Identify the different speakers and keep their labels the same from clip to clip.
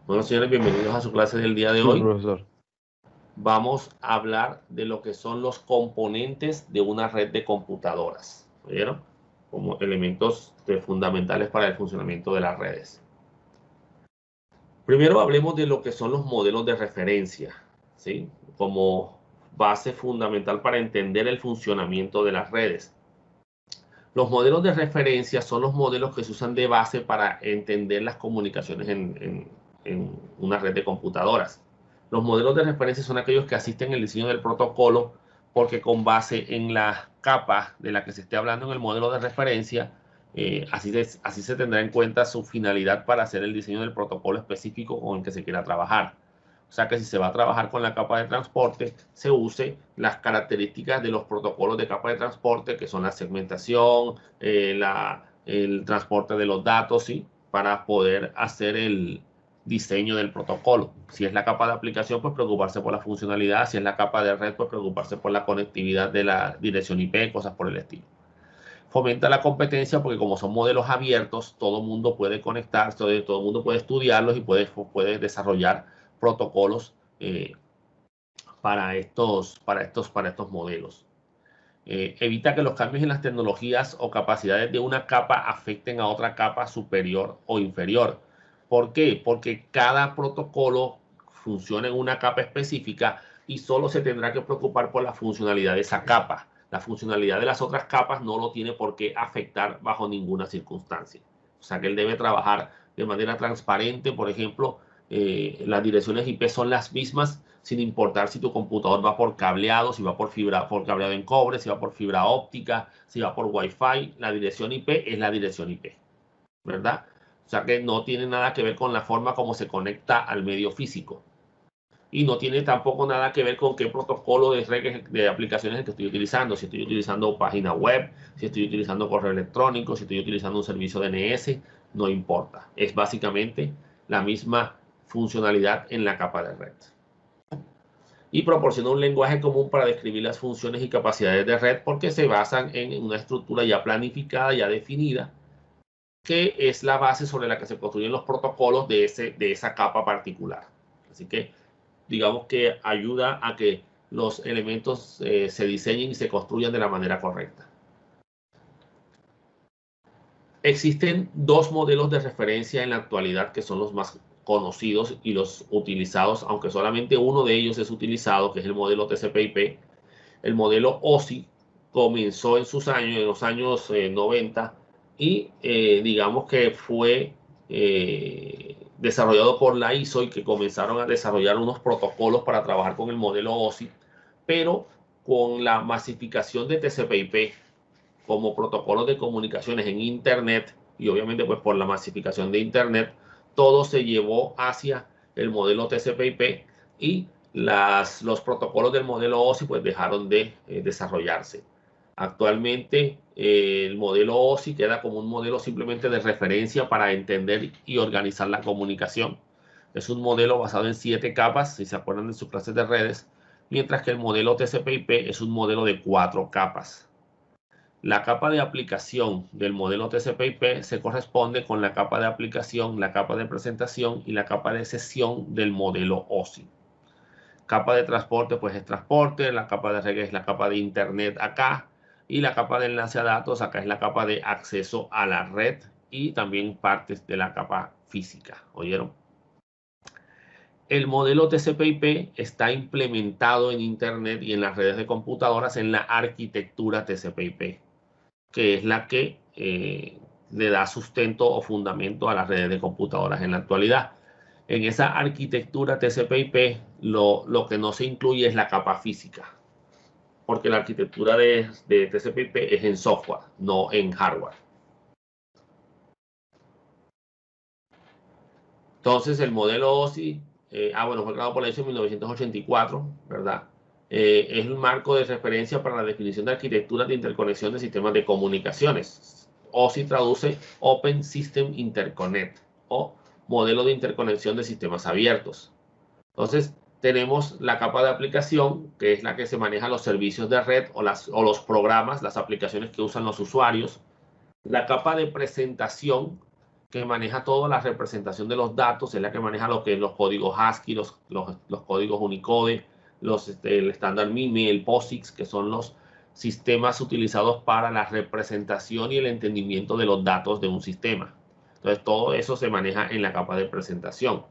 Speaker 1: Bueno, señores, bienvenidos a su clase del día de
Speaker 2: Sí,
Speaker 1: hoy.
Speaker 2: profesor.
Speaker 1: Vamos a hablar de lo que son los componentes de una red de computadoras, ¿vieron? Como elementos fundamentales para el funcionamiento de las redes. Primero hablemos de lo que son los modelos de referencia, ¿sí? Como base fundamental para entender el funcionamiento de las redes. Los modelos de referencia son los modelos que se usan de base para entender las comunicaciones en una red de computadoras. Los modelos de referencia son aquellos que asisten al diseño del protocolo porque con base en la capa de la que se esté hablando en el modelo de referencia, así se tendrá en cuenta su finalidad para hacer el diseño del protocolo específico con el que se quiera trabajar. O sea que si se va a trabajar con la capa de transporte, se use las características de los protocolos de capa de transporte, que son la segmentación, el transporte de los datos, ¿sí? Para poder hacer el diseño del protocolo. Si es la capa de aplicación, pues preocuparse por la funcionalidad. Si es la capa de red, pues preocuparse por la conectividad de la dirección IP, cosas por el estilo. Fomenta la competencia porque como son modelos abiertos, todo el mundo puede conectarse, todo el mundo puede estudiarlos y puede desarrollar protocolos para estos modelos. Evita que los cambios en las tecnologías o capacidades de una capa afecten a otra capa superior o inferior. ¿Por qué? Porque cada protocolo funciona en una capa específica y solo se tendrá que preocupar por la funcionalidad de esa capa. La funcionalidad de las otras capas no lo tiene por qué afectar bajo ninguna circunstancia. O sea que él debe trabajar de manera transparente. Por ejemplo, las direcciones IP son las mismas sin importar si tu computador va por cableado, si va por cableado en cobre, si va por fibra óptica, si va por Wi-Fi. La dirección IP es la dirección IP, ¿verdad? O sea que no tiene nada que ver con la forma como se conecta al medio físico. Y no tiene tampoco nada que ver con qué protocolo de aplicaciones que estoy utilizando. Si estoy utilizando página web, si estoy utilizando correo electrónico, si estoy utilizando un servicio DNS, no importa. Es básicamente la misma funcionalidad en la capa de red. Y proporciona un lenguaje común para describir las funciones y capacidades de red porque se basan en una estructura ya planificada, ya definida, que es la base sobre la que se construyen los protocolos de esa capa particular. Así que digamos que ayuda a que los elementos se diseñen y se construyan de la manera correcta. Existen dos modelos de referencia en la actualidad que son los más conocidos y los utilizados, aunque solamente uno de ellos es utilizado, que es el modelo TCP/IP. El modelo OSI comenzó en los años 90 y digamos que fue desarrollado por la ISO y que comenzaron a desarrollar unos protocolos para trabajar con el modelo OSI, pero con la masificación de TCP/IP como protocolos de comunicaciones en Internet y obviamente pues por la masificación de Internet, todo se llevó hacia el modelo TCP/IP y los protocolos del modelo OSI pues dejaron de desarrollarse. Actualmente el modelo OSI queda como un modelo simplemente de referencia para entender y organizar la comunicación. Es un modelo basado en 7 capas, si se acuerdan de sus clases de redes, mientras que el modelo TCP/IP es un modelo de 4 capas. La capa de aplicación del modelo TCP/IP se corresponde con la capa de aplicación, la capa de presentación y la capa de sesión del modelo OSI. Capa de transporte, pues es transporte, la capa de red es la capa de internet acá, y la capa de enlace a datos acá es la capa de acceso a la red y también partes de la capa física. ¿Oyeron? El modelo TCP/IP está implementado en internet y en las redes de computadoras en la arquitectura TCP/IP, que es la que le da sustento o fundamento a las redes de computadoras en la actualidad. En esa arquitectura TCP/IP lo que no se incluye es la capa física, porque la arquitectura de TCP/IP es en software, no en hardware. Entonces el modelo OSI, bueno, fue creado por la ISO en 1984, ¿verdad? Es un marco de referencia para la definición de arquitecturas de interconexión de sistemas de comunicaciones. OSI traduce Open System Interconnect o modelo de interconexión de sistemas abiertos. Entonces, tenemos la capa de aplicación, que es la que se maneja los servicios de red o los programas, las aplicaciones que usan los usuarios. La capa de presentación, que maneja toda la representación de los datos, es la que maneja lo que es los códigos ASCII, los códigos Unicode, el estándar MIME, el POSIX, que son los sistemas utilizados para la representación y el entendimiento de los datos de un sistema. Entonces, todo eso se maneja en la capa de presentación.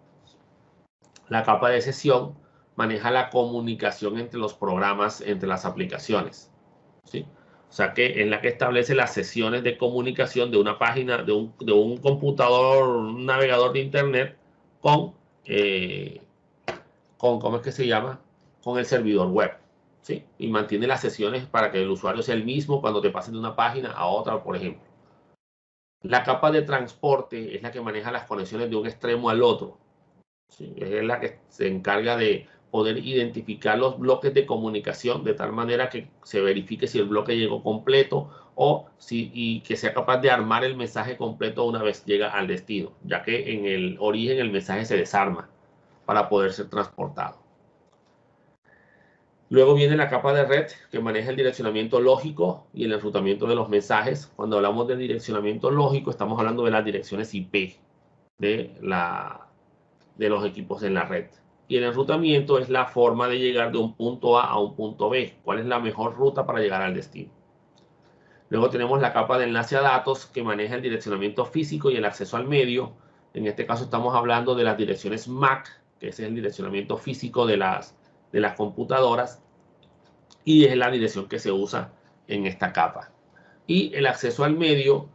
Speaker 1: La capa de sesión maneja la comunicación entre los programas, entre las aplicaciones, ¿sí? O sea que es la que establece las sesiones de comunicación de una página, de un computador, un navegador de internet con, ¿cómo es que se llama? Con el servidor web, ¿sí? Y mantiene las sesiones para que el usuario sea el mismo cuando te pasen de una página a otra, por ejemplo. La capa de transporte es la que maneja las conexiones de un extremo al otro, ¿sí? Es la que se encarga de poder identificar los bloques de comunicación de tal manera que se verifique si el bloque llegó completo y que sea capaz de armar el mensaje completo una vez llega al destino, ya que en el origen el mensaje se desarma para poder ser transportado. Luego viene la capa de red que maneja el direccionamiento lógico y el enrutamiento de los mensajes. Cuando hablamos del direccionamiento lógico estamos hablando de las direcciones IP de los equipos en la red. Y el enrutamiento es la forma de llegar de un punto A un punto B. ¿Cuál es la mejor ruta para llegar al destino? Luego tenemos la capa de enlace a datos que maneja el direccionamiento físico y el acceso al medio. En este caso estamos hablando de las direcciones MAC, que es el direccionamiento físico de las computadoras, y es la dirección que se usa en esta capa. Y el acceso al medio,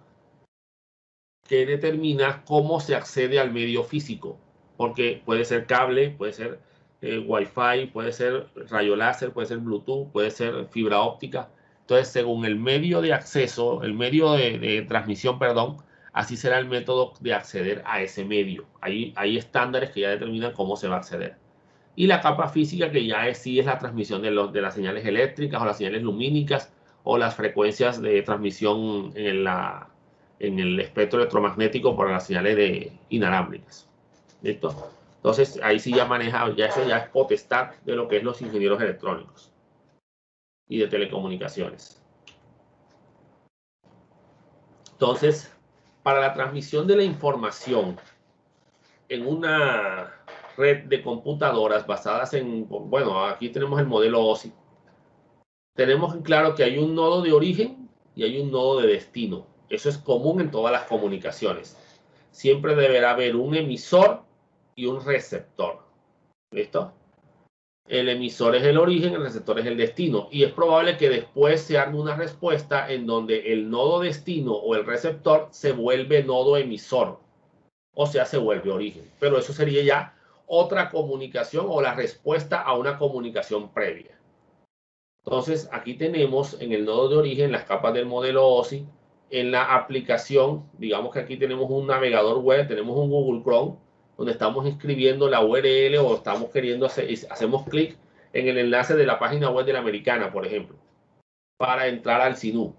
Speaker 1: que determina cómo se accede al medio físico, porque puede ser cable, puede ser Wi-Fi, puede ser rayo láser, puede ser Bluetooth, puede ser fibra óptica. Entonces, según el medio de acceso, el medio de transmisión, perdón, así será el método de acceder a ese medio. Hay estándares que ya determinan cómo se va a acceder. Y la capa física, que ya sí es la transmisión de las señales eléctricas o las señales lumínicas o las frecuencias de transmisión en el espectro electromagnético por las señales inalámbricas. ¿Listo? Entonces, ahí sí ya maneja, eso ya es potestad de lo que es los ingenieros electrónicos y de telecomunicaciones. Entonces, para la transmisión de la información en una red de computadoras basadas en, bueno, aquí tenemos el modelo OSI. Tenemos en claro que hay un nodo de origen y hay un nodo de destino. Eso es común en todas las comunicaciones. Siempre deberá haber un emisor y un receptor. ¿Listo? El emisor es el origen, el receptor es el destino. Y es probable que después se arme una respuesta en donde el nodo destino o el receptor se vuelve nodo emisor. O sea, se vuelve origen. Pero eso sería ya otra comunicación o la respuesta a una comunicación previa. Entonces, aquí tenemos en el nodo de origen las capas del modelo OSI. En la aplicación, digamos que aquí tenemos un navegador web, tenemos un Google Chrome, donde estamos escribiendo la URL o estamos queriendo hacemos clic en el enlace de la página web de la americana, por ejemplo, para entrar al SINU.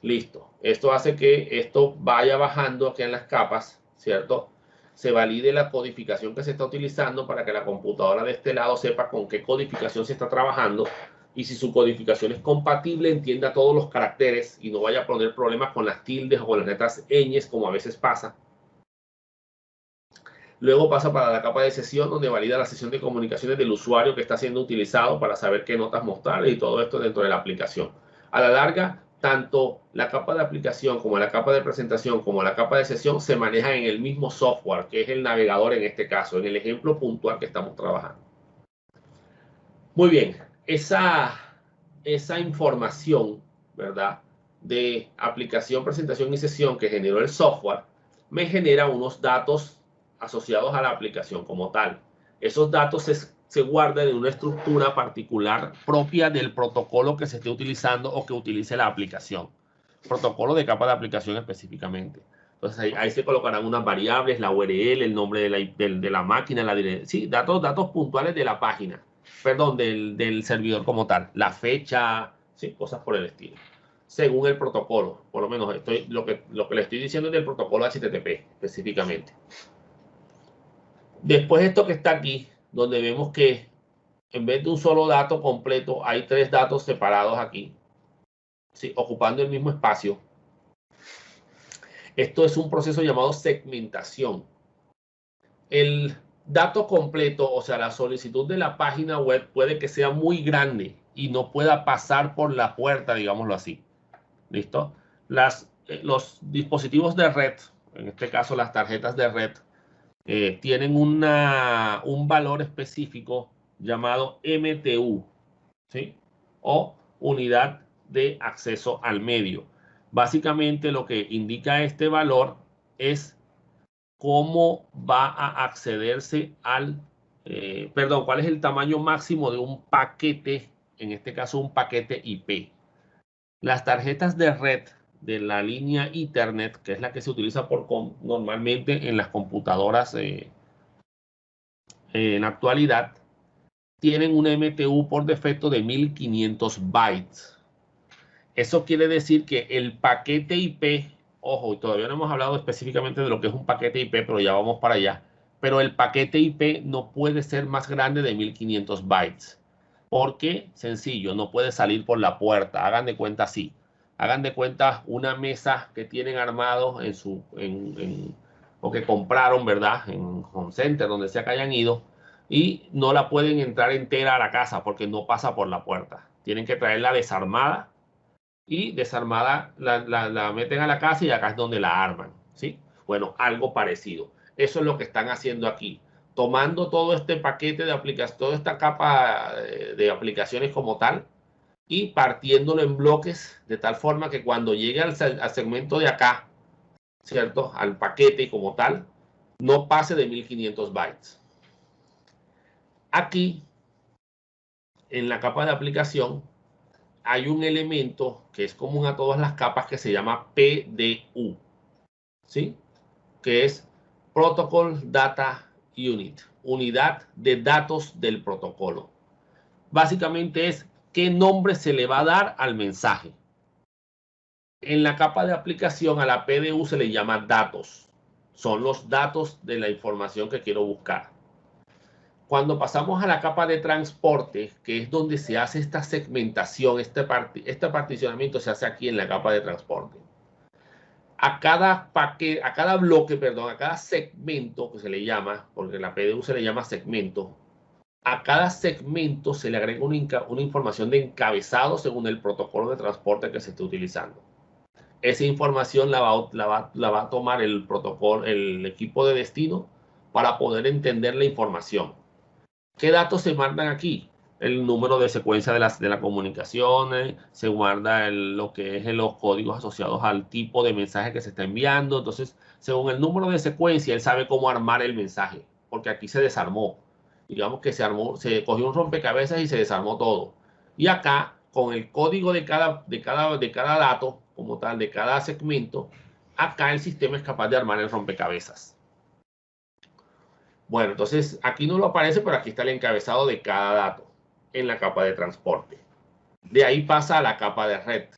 Speaker 1: Listo. Esto hace que esto vaya bajando aquí en las capas, ¿cierto? Se valide la codificación que se está utilizando para que la computadora de este lado sepa con qué codificación se está trabajando y si su codificación es compatible, entienda todos los caracteres y no vaya a poner problemas con las tildes o con las letras ñes, como a veces pasa. Luego pasa para la capa de sesión, donde valida la sesión de comunicaciones del usuario que está siendo utilizado para saber qué notas mostrarle y todo esto dentro de la aplicación. A la larga, tanto la capa de aplicación como la capa de presentación como la capa de sesión se manejan en el mismo software, que es el navegador en este caso, en el ejemplo puntual que estamos trabajando. Muy bien, esa información, ¿verdad?, de aplicación, presentación y sesión que generó el software, me genera unos datos asociados a la aplicación como tal. Esos datos se guardan en una estructura particular propia del protocolo que se esté utilizando o que utilice la aplicación. Protocolo de capa de aplicación específicamente. Entonces ahí se colocarán unas variables, la URL, el nombre de la máquina, sí, datos puntuales de la página. Perdón, del servidor como tal. La fecha, sí, cosas por el estilo. Según el protocolo. Por lo menos lo que le estoy diciendo es del protocolo HTTP específicamente. Después esto que está aquí, donde vemos que en vez de un solo dato completo, hay 3 datos separados aquí, ¿sí?, ocupando el mismo espacio. Esto es un proceso llamado segmentación. El dato completo, o sea, la solicitud de la página web puede que sea muy grande y no pueda pasar por la puerta, digámoslo así. ¿Listo? Los dispositivos de red, en este caso las tarjetas de red, tienen un valor específico llamado MTU, ¿sí? O unidad de acceso al medio. Básicamente lo que indica este valor es cómo va a accederse perdón, cuál es el tamaño máximo de un paquete, en este caso un paquete IP. Las tarjetas de red de la línea Ethernet, que es la que se utiliza normalmente en las computadoras en la actualidad, tienen un MTU por defecto de 1500 bytes. Eso quiere decir que el paquete IP, ojo, y todavía no hemos hablado específicamente de lo que es un paquete IP, pero ya vamos para allá. Pero el paquete IP no puede ser más grande de 1500 bytes. Porque, sencillo, no puede salir por la puerta. Hagan de cuenta así. Hagan de cuenta una mesa que tienen armado o que compraron, ¿verdad? En Home Center, donde sea que hayan ido. Y no la pueden entrar entera a la casa porque no pasa por la puerta. Tienen que traerla desarmada y desarmada la meten a la casa y acá es donde la arman, ¿sí? Bueno, algo parecido. Eso es lo que están haciendo aquí. Tomando todo este paquete de aplicaciones, toda esta capa de aplicaciones como tal y partiéndolo en bloques de tal forma que cuando llegue al segmento de acá, ¿cierto? Al paquete como tal, no pase de 1500 bytes. Aquí, en la capa de aplicación, hay un elemento que es común a todas las capas que se llama PDU, ¿sí? Que es Protocol Data Unit, unidad de datos del protocolo. Básicamente es qué nombre se le va a dar al mensaje. En la capa de aplicación a la PDU se le llama datos. Son los datos de la información que quiero buscar. Cuando pasamos a la capa de transporte, que es donde se hace esta segmentación, este particionamiento se hace aquí en la capa de transporte. A cada bloque, perdón, a cada segmento que se le llama, porque la PDU se le llama segmento, a cada segmento se le agrega una información de encabezado según el protocolo de transporte que se esté utilizando. Esa información la va a tomar el protocolo, el equipo de destino para poder entender la información. ¿Qué datos se mandan aquí? El número de secuencia de la comunicación, se guarda lo que es los códigos asociados al tipo de mensaje que se está enviando. Entonces, según el número de secuencia, él sabe cómo armar el mensaje, porque aquí se desarmó. Digamos que se cogió un rompecabezas y se desarmó todo. Y acá, con el código de cada dato, como tal, de cada segmento, acá el sistema es capaz de armar el rompecabezas. Bueno, entonces aquí no lo aparece, pero aquí está el encabezado de cada dato en la capa de transporte. De ahí pasa a la capa de red.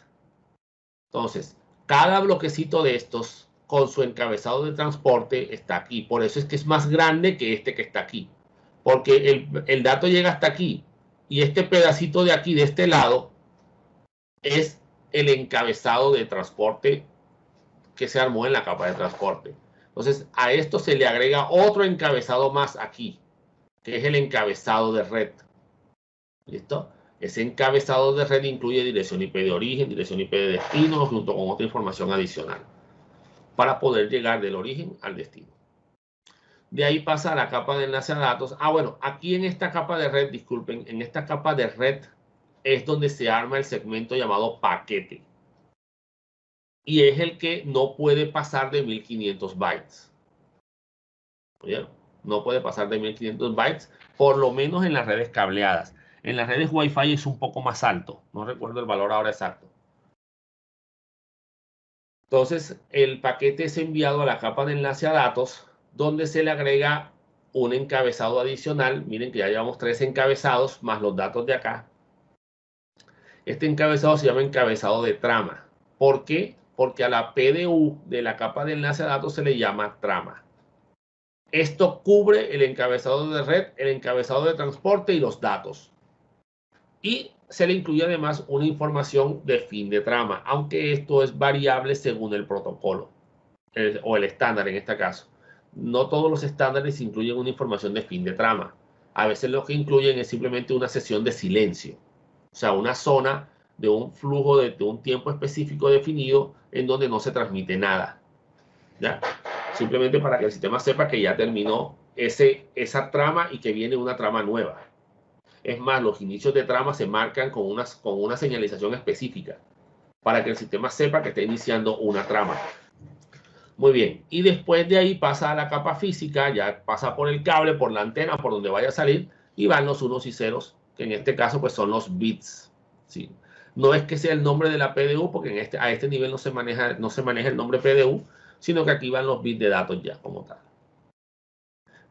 Speaker 1: Entonces, cada bloquecito de estos con su encabezado de transporte está aquí. Por eso es que es más grande que este que está aquí. Porque el dato llega hasta aquí. Y este pedacito de aquí, de este lado, es el encabezado de transporte que se armó en la capa de transporte. Entonces, a esto se le agrega otro encabezado más aquí, que es el encabezado de red. ¿Listo? Ese encabezado de red incluye dirección IP de origen, dirección IP de destino, junto con otra información adicional, para poder llegar del origen al destino. De ahí pasa a la capa de enlace a datos. Bueno, aquí en esta capa de red, disculpen, en esta capa de red es donde se arma el segmento llamado paquete. Y es el que no puede pasar de 1500 bytes. ¿Oyeron? No puede pasar de 1500 bytes, por lo menos en las redes cableadas. En las redes Wi-Fi es un poco más alto. No recuerdo el valor ahora exacto. Entonces, el paquete es enviado a la capa de enlace a datos, donde se le agrega un encabezado adicional. Miren que ya llevamos 3 encabezados, más los datos de acá. Este encabezado se llama encabezado de trama. ¿Por qué? Porque a la PDU de la capa de enlace a datos se le llama trama. Esto cubre el encabezado de red, el encabezado de transporte y los datos. Y se le incluye además una información de fin de trama, aunque esto es variable según el protocolo. o el estándar en este caso. No todos los estándares incluyen una información de fin de trama. A veces lo que incluyen es simplemente una sesión de silencio. O sea, una zona de un flujo de un tiempo específico definido en donde no se transmite nada. ¿Ya? Simplemente para que el sistema sepa que ya terminó esa trama y que viene una trama nueva. Es más, los inicios de trama se marcan con una señalización específica para que el sistema sepa que está iniciando una trama. Muy bien, y después de ahí pasa a la capa física, ya pasa por el cable, por la antena, por donde vaya a salir, y van los unos y ceros, que en este caso pues son los bits. ¿Sí? No es que sea el nombre de la PDU, porque a este nivel no se maneja el nombre PDU, sino que aquí van los bits de datos ya como tal.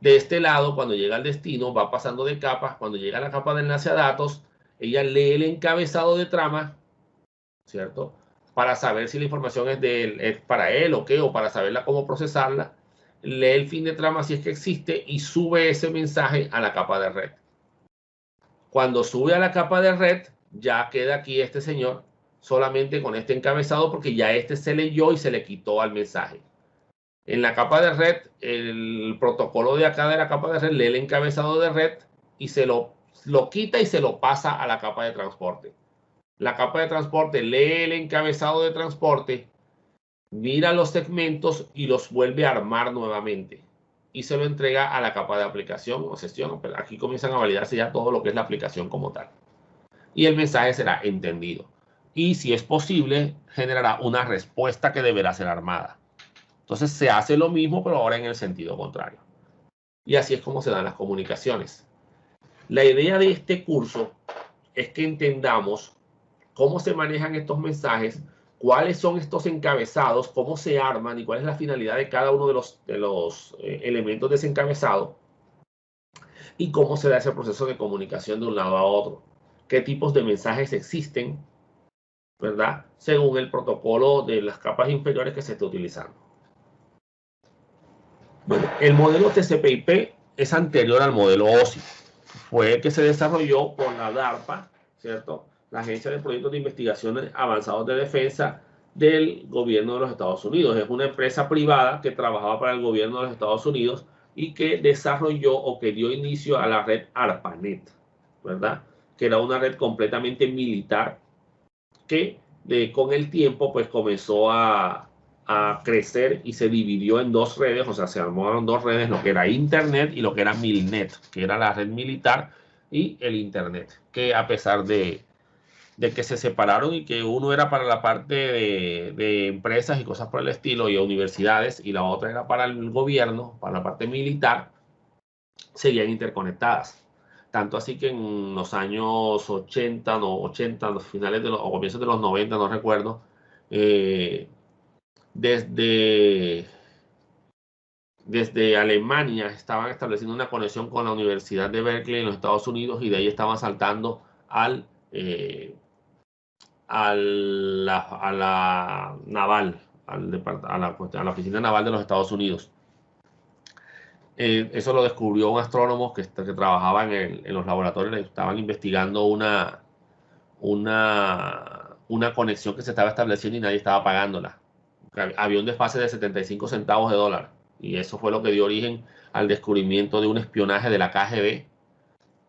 Speaker 1: De este lado, cuando llega al destino, va pasando de capas. Cuando llega a la capa de enlace a datos, ella lee el encabezado de trama, ¿cierto? Para saber si la información es para él o qué, o para saberla cómo procesarla. Lee el fin de trama si es que existe y sube ese mensaje a la capa de red. Cuando sube a la capa de red, ya queda aquí este señor solamente con este encabezado porque ya este se leyó y se le quitó al mensaje. En la capa de red, el protocolo de acá de la capa de red lee el encabezado de red y se lo quita y se lo pasa a la capa de transporte. La capa de transporte lee el encabezado de transporte, mira los segmentos y los vuelve a armar nuevamente. Y se lo entrega a la capa de aplicación o sesión. Aquí comienzan a validarse ya todo lo que es la aplicación como tal. Y el mensaje será entendido. Y si es posible, generará una respuesta que deberá ser armada. Entonces se hace lo mismo, pero ahora en el sentido contrario. Y así es como se dan las comunicaciones. La idea de este curso es que entendamos cómo se manejan estos mensajes, cuáles son estos encabezados, cómo se arman y cuál es la finalidad de cada uno de los elementos de ese encabezado y cómo se da ese proceso de comunicación de un lado a otro. Qué tipos de mensajes existen, ¿verdad? Según el protocolo de las capas inferiores que se esté utilizando. Bueno, el modelo TCP/IP es anterior al modelo OSI. Fue el que se desarrolló por la DARPA, ¿cierto? La Agencia de Proyectos de Investigaciones Avanzados de Defensa del gobierno de los Estados Unidos. Es una empresa privada que trabajaba para el gobierno de los Estados Unidos y que desarrolló o que dio inicio a la red ARPANET, ¿verdad? Que era una red completamente militar que con el tiempo pues comenzó a crecer y se dividió en dos redes, o sea, se armaron dos redes, lo que era Internet y lo que era Milnet, que era la red militar y el Internet, que a pesar de que se separaron y que uno era para la parte de empresas y cosas por el estilo y universidades y la otra era para el gobierno, para la parte militar, seguían interconectadas. Tanto así que en los años 80, los finales de o comienzos de los 90, no recuerdo, desde Alemania estaban estableciendo una conexión con la Universidad de Berkeley en los Estados Unidos y de ahí estaban saltando a la naval, a la oficina naval de los Estados Unidos. Eso lo descubrió un astrónomo que trabajaba en los laboratorios, estaban investigando una conexión que se estaba estableciendo y nadie estaba pagándola. Había un desfase de 75 centavos de dólar y eso fue lo que dio origen al descubrimiento de un espionaje de la KGB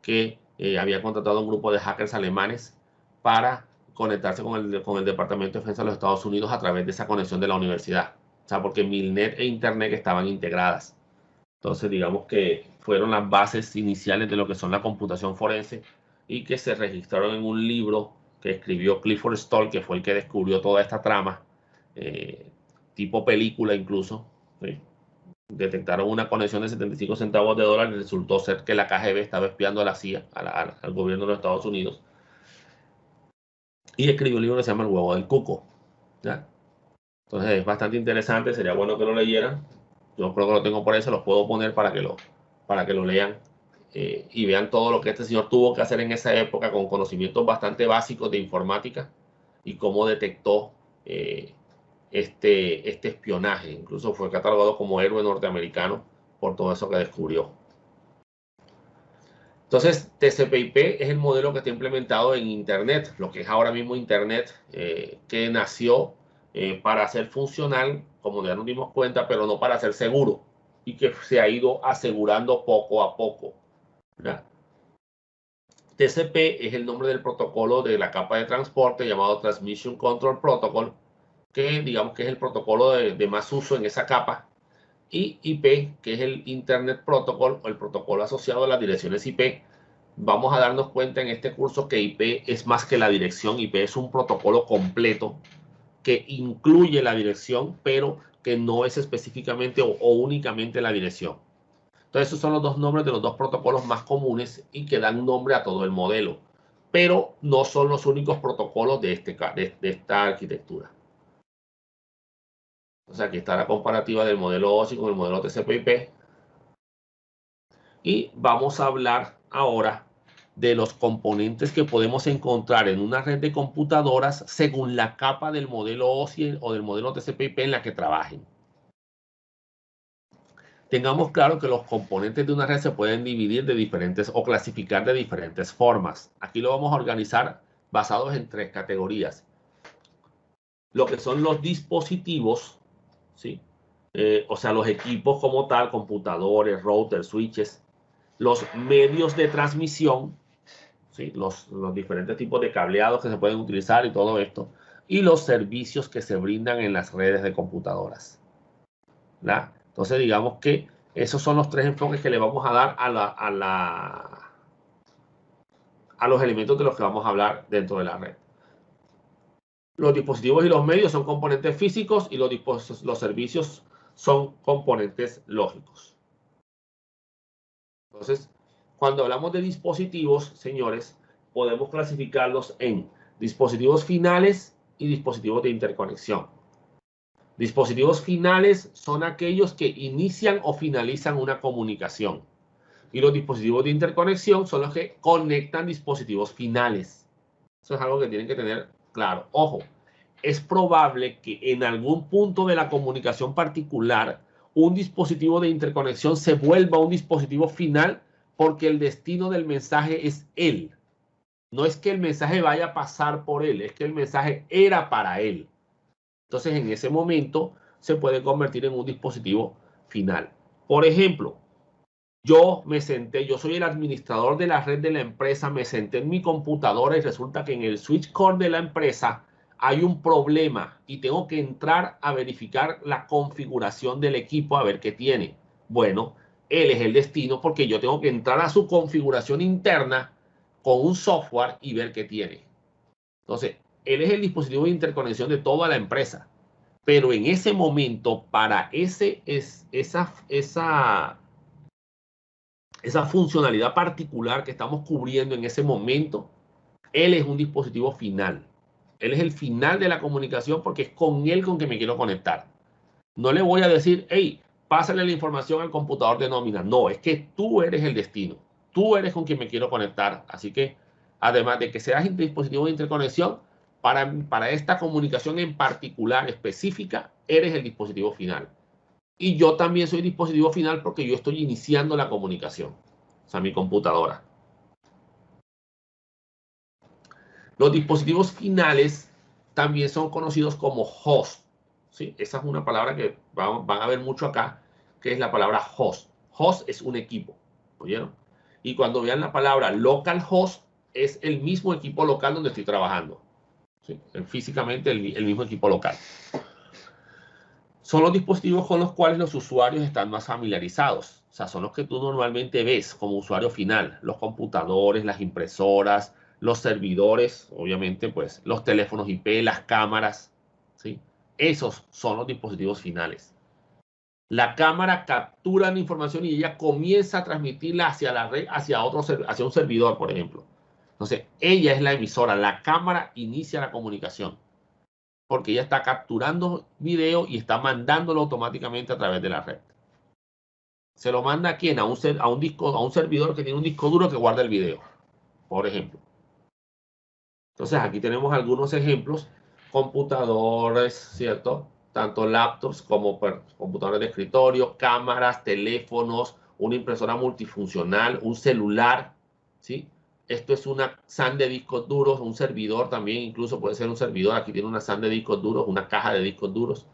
Speaker 1: que había contratado a un grupo de hackers alemanes para conectarse con el Departamento de Defensa de los Estados Unidos a través de esa conexión de la universidad. O sea, porque Milnet e Internet estaban integradas. Entonces, digamos que fueron las bases iniciales de lo que son la computación forense y que se registraron en un libro que escribió Clifford Stoll, que fue el que descubrió toda esta trama, tipo película incluso. ¿Sí? Detectaron una conexión de 75 centavos de dólar y resultó ser que la KGB estaba espiando a la CIA, al gobierno de los Estados Unidos. Y escribió un libro que se llama El huevo del cuco. ¿Ya? Entonces es bastante interesante, sería bueno que lo leyeran. Yo creo que lo tengo por ahí, se los puedo poner para que lo lean y vean todo lo que este señor tuvo que hacer en esa época con conocimientos bastante básicos de informática y cómo detectó este espionaje. Incluso fue catalogado como héroe norteamericano por todo eso que descubrió. Entonces, TCP/IP es el modelo que está implementado en Internet, lo que es ahora mismo Internet, que nació para hacer funcional como ya nos dimos cuenta, pero no para ser seguro, y que se ha ido asegurando poco a poco, ¿verdad? TCP es el nombre del protocolo de la capa de transporte llamado Transmission Control Protocol, que digamos que es el protocolo de más uso en esa capa, y IP, que es el Internet Protocol o el protocolo asociado a las direcciones IP. Vamos a darnos cuenta en este curso que IP es más que la dirección. IP es un protocolo completo que incluye la dirección, pero que no es específicamente o únicamente la dirección. Entonces, esos son los dos nombres de los dos protocolos más comunes y que dan nombre a todo el modelo. Pero no son los únicos protocolos de esta arquitectura. O sea, aquí está la comparativa del modelo OSI con el modelo TCP/IP. Y vamos a hablar ahora de los componentes que podemos encontrar en una red de computadoras según la capa del modelo OSI o del modelo TCP/IP en la que trabajen. Tengamos claro que los componentes de una red se pueden dividir de diferentes o clasificar de diferentes formas. Aquí lo vamos a organizar basados en 3 categorías. Lo que son los dispositivos, ¿sí? O sea, los equipos como tal, computadores, routers, switches, los medios de transmisión, ¿sí? Los diferentes tipos de cableados que se pueden utilizar y todo esto, y los servicios que se brindan en las redes de computadoras, ¿verdad? Entonces, digamos que esos son los 3 enfoques que le vamos a dar a los elementos de los que vamos a hablar dentro de la red. Los dispositivos y los medios son componentes físicos y los servicios son componentes lógicos. Entonces, cuando hablamos de dispositivos, señores, podemos clasificarlos en dispositivos finales y dispositivos de interconexión. Dispositivos finales son aquellos que inician o finalizan una comunicación. Y los dispositivos de interconexión son los que conectan dispositivos finales. Eso es algo que tienen que tener claro. Ojo, es probable que en algún punto de la comunicación particular un dispositivo de interconexión se vuelva un dispositivo final porque el destino del mensaje es él. No es que el mensaje vaya a pasar por él, es que el mensaje era para él. Entonces, en ese momento se puede convertir en un dispositivo final. Por ejemplo, yo soy el administrador de la red de la empresa, me senté en mi computadora y resulta que en el switch core de la empresa hay un problema y tengo que entrar a verificar la configuración del equipo a ver qué tiene. Bueno, él es el destino porque yo tengo que entrar a su configuración interna con un software y ver qué tiene. Entonces, él es el dispositivo de interconexión de toda la empresa. Pero en ese momento, para esa funcionalidad particular que estamos cubriendo en ese momento, él es un dispositivo final. Él es el final de la comunicación porque es con él con que me quiero conectar. No le voy a decir, hey, pásale la información al computador de nómina. No, es que tú eres el destino. Tú eres con quien me quiero conectar. Así que, además de que seas un dispositivo de interconexión, para esta comunicación en particular, específica, eres el dispositivo final. Y yo también soy dispositivo final porque yo estoy iniciando la comunicación. O sea, mi computadora. Los dispositivos finales también son conocidos como host. ¿Sí? Esa es una palabra que van a ver mucho acá, que es la palabra host. Host es un equipo. ¿Oyeron? Y cuando vean la palabra localhost, es el mismo equipo local donde estoy trabajando. ¿Sí? Físicamente el mismo equipo local. Son los dispositivos con los cuales los usuarios están más familiarizados. O sea, son los que tú normalmente ves como usuario final. Los computadores, las impresoras, los servidores, obviamente, pues los teléfonos IP, las cámaras, ¿sí? Esos son los dispositivos finales. La cámara captura la información y ella comienza a transmitirla hacia la red, hacia un servidor, por ejemplo. Entonces, ella es la emisora. La cámara inicia la comunicación porque ella está capturando video y está mandándolo automáticamente a través de la red. ¿Se lo manda a quién? A un servidor que tiene un disco duro que guarda el video, por ejemplo. Entonces, aquí tenemos algunos ejemplos. Computadores, ¿cierto? Tanto laptops como computadores de escritorio, cámaras, teléfonos, una impresora multifuncional, un celular, ¿sí? Esto es una SAN de discos duros, un servidor también, incluso puede ser un servidor. Aquí tiene una SAN de discos duros, una caja de discos duros,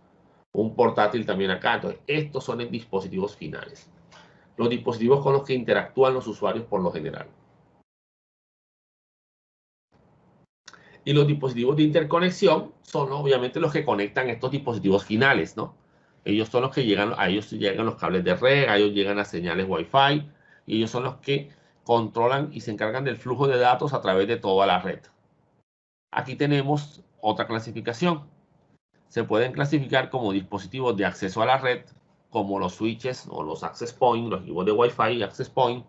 Speaker 1: un portátil también acá. Entonces, estos son en dispositivos finales. Los dispositivos con los que interactúan los usuarios por lo general. Y los dispositivos de interconexión son obviamente los que conectan estos dispositivos finales, ¿no? Ellos son los que llegan, a ellos llegan los cables de red, a ellos llegan las señales Wi-Fi, y ellos son los que controlan y se encargan del flujo de datos a través de toda la red. Aquí tenemos otra clasificación. Se pueden clasificar como dispositivos de acceso a la red, como los switches o los access point, los equipos de Wi-Fi y access point,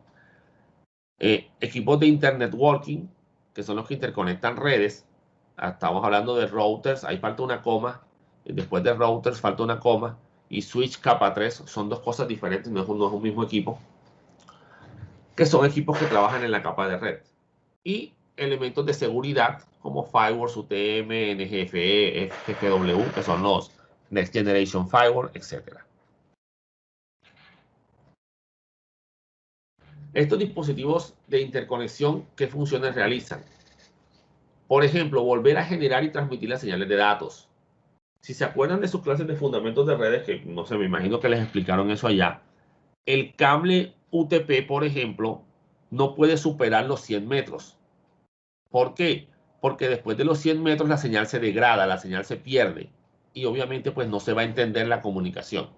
Speaker 1: equipos de internet working, que son los que interconectan redes. Estamos hablando de routers, ahí falta una coma, después de routers falta una coma, y switch capa 3 son dos cosas diferentes, no es un mismo equipo, que son equipos que trabajan en la capa de red. Y elementos de seguridad como firewalls, UTM, NGFE, FGW, que son los Next Generation Firewall, etc. Estos dispositivos de interconexión, ¿qué funciones realizan? Por ejemplo, volver a generar y transmitir las señales de datos. Si se acuerdan de sus clases de fundamentos de redes, que no sé, me imagino que les explicaron eso allá, el cable UTP, por ejemplo, no puede superar los 100 metros. ¿Por qué? Porque después de los 100 metros la señal se degrada, la señal se pierde y obviamente pues no se va a entender la comunicación.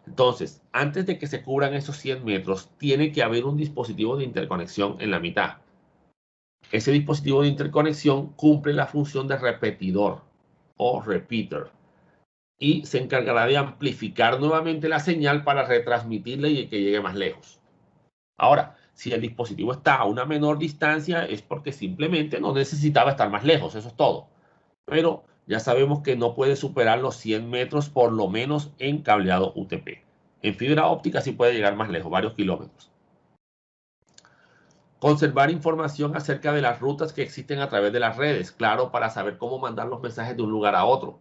Speaker 1: Entonces, antes de que se cubran esos 100 metros, tiene que haber un dispositivo de interconexión en la mitad. Ese dispositivo de interconexión cumple la función de repetidor o repeater y se encargará de amplificar nuevamente la señal para retransmitirla y que llegue más lejos. Ahora, si el dispositivo está a una menor distancia es porque simplemente no necesitaba estar más lejos, eso es todo. Pero ya sabemos que no puede superar los 100 metros por lo menos en cableado UTP. En fibra óptica sí puede llegar más lejos, varios kilómetros. Conservar información acerca de las rutas que existen a través de las redes, claro, para saber cómo mandar los mensajes de un lugar a otro.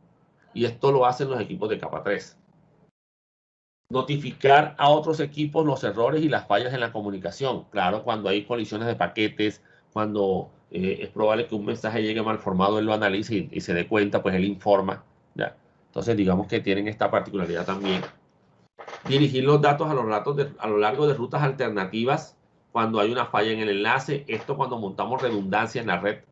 Speaker 1: Y esto lo hacen los equipos de capa 3. Notificar a otros equipos los errores y las fallas en la comunicación. Claro, cuando hay colisiones de paquetes, cuando es probable que un mensaje llegue mal formado, él lo analice y se dé cuenta, pues él informa. ¿Ya? Entonces, digamos que tienen esta particularidad también. Dirigir los datos a lo largo de rutas alternativas cuando hay una falla en el enlace. Esto cuando montamos redundancia en la red.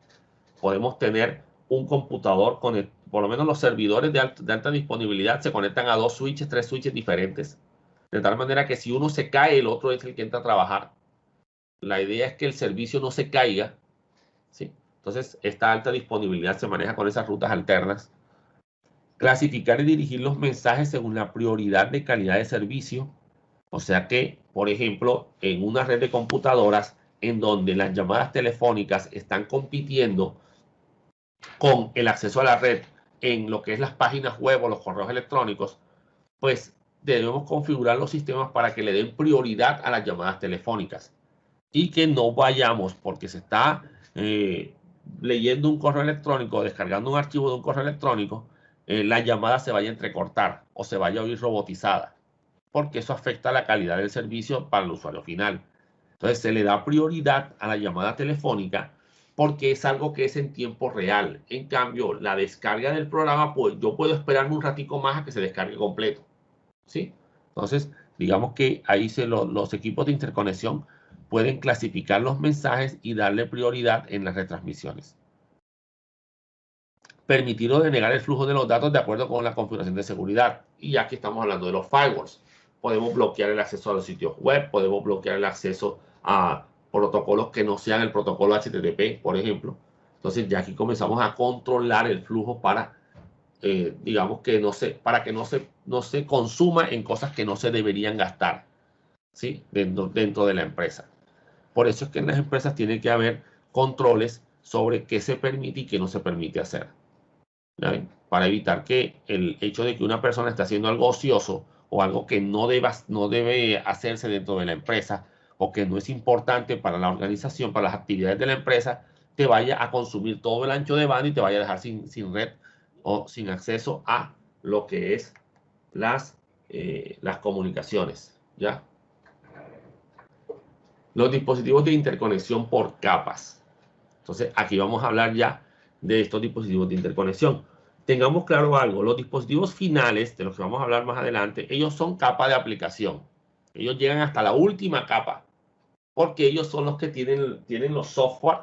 Speaker 1: Podemos tener un computador con por lo menos los servidores de alta disponibilidad se conectan a 2 switches, 3 switches diferentes. De tal manera que si uno se cae, el otro es el que entra a trabajar. La idea es que el servicio no se caiga, ¿sí? Entonces, esta alta disponibilidad se maneja con esas rutas alternas. Clasificar y dirigir los mensajes según la prioridad de calidad de servicio. O sea que, por ejemplo, en una red de computadoras en donde las llamadas telefónicas están compitiendo con el acceso a la red en lo que es las páginas web o los correos electrónicos, pues debemos configurar los sistemas para que le den prioridad a las llamadas telefónicas y que no vayamos porque se está leyendo un correo electrónico, descargando un archivo de un correo electrónico, la llamada se vaya a entrecortar o se vaya a oír robotizada, porque eso afecta la calidad del servicio para el usuario final. Entonces se le da prioridad a la llamada telefónica porque es algo que es en tiempo real. En cambio, la descarga del programa, pues yo puedo esperarme un ratico más a que se descargue completo, ¿sí? Entonces, digamos que ahí los equipos de interconexión pueden clasificar los mensajes y darle prioridad en las retransmisiones. Permitir o denegar el flujo de los datos de acuerdo con la configuración de seguridad. Y aquí estamos hablando de los firewalls. Podemos bloquear el acceso a los sitios web, podemos bloquear el acceso a protocolos que no sean el protocolo HTTP, por ejemplo. Entonces ya aquí comenzamos a controlar el flujo para, digamos que para que no se consuma en cosas que no se deberían gastar, ¿sí? Dentro de la empresa. Por eso es que en las empresas tiene que haber controles sobre qué se permite y qué no se permite hacer. ¿Saben? Para evitar que el hecho de que una persona esté haciendo algo ocioso o algo que no debe hacerse dentro de la empresa o que no es importante para la organización, para las actividades de la empresa, te vaya a consumir todo el ancho de banda y te vaya a dejar sin red o sin acceso a lo que es las comunicaciones, ¿ya? Los dispositivos de interconexión por capas. Entonces, aquí vamos a hablar ya de estos dispositivos de interconexión. tengamos claro algo, los dispositivos finales, de los que vamos a hablar más adelante, ellos son capa de aplicación. Ellos llegan hasta la última capa, porque ellos son los que tienen los software,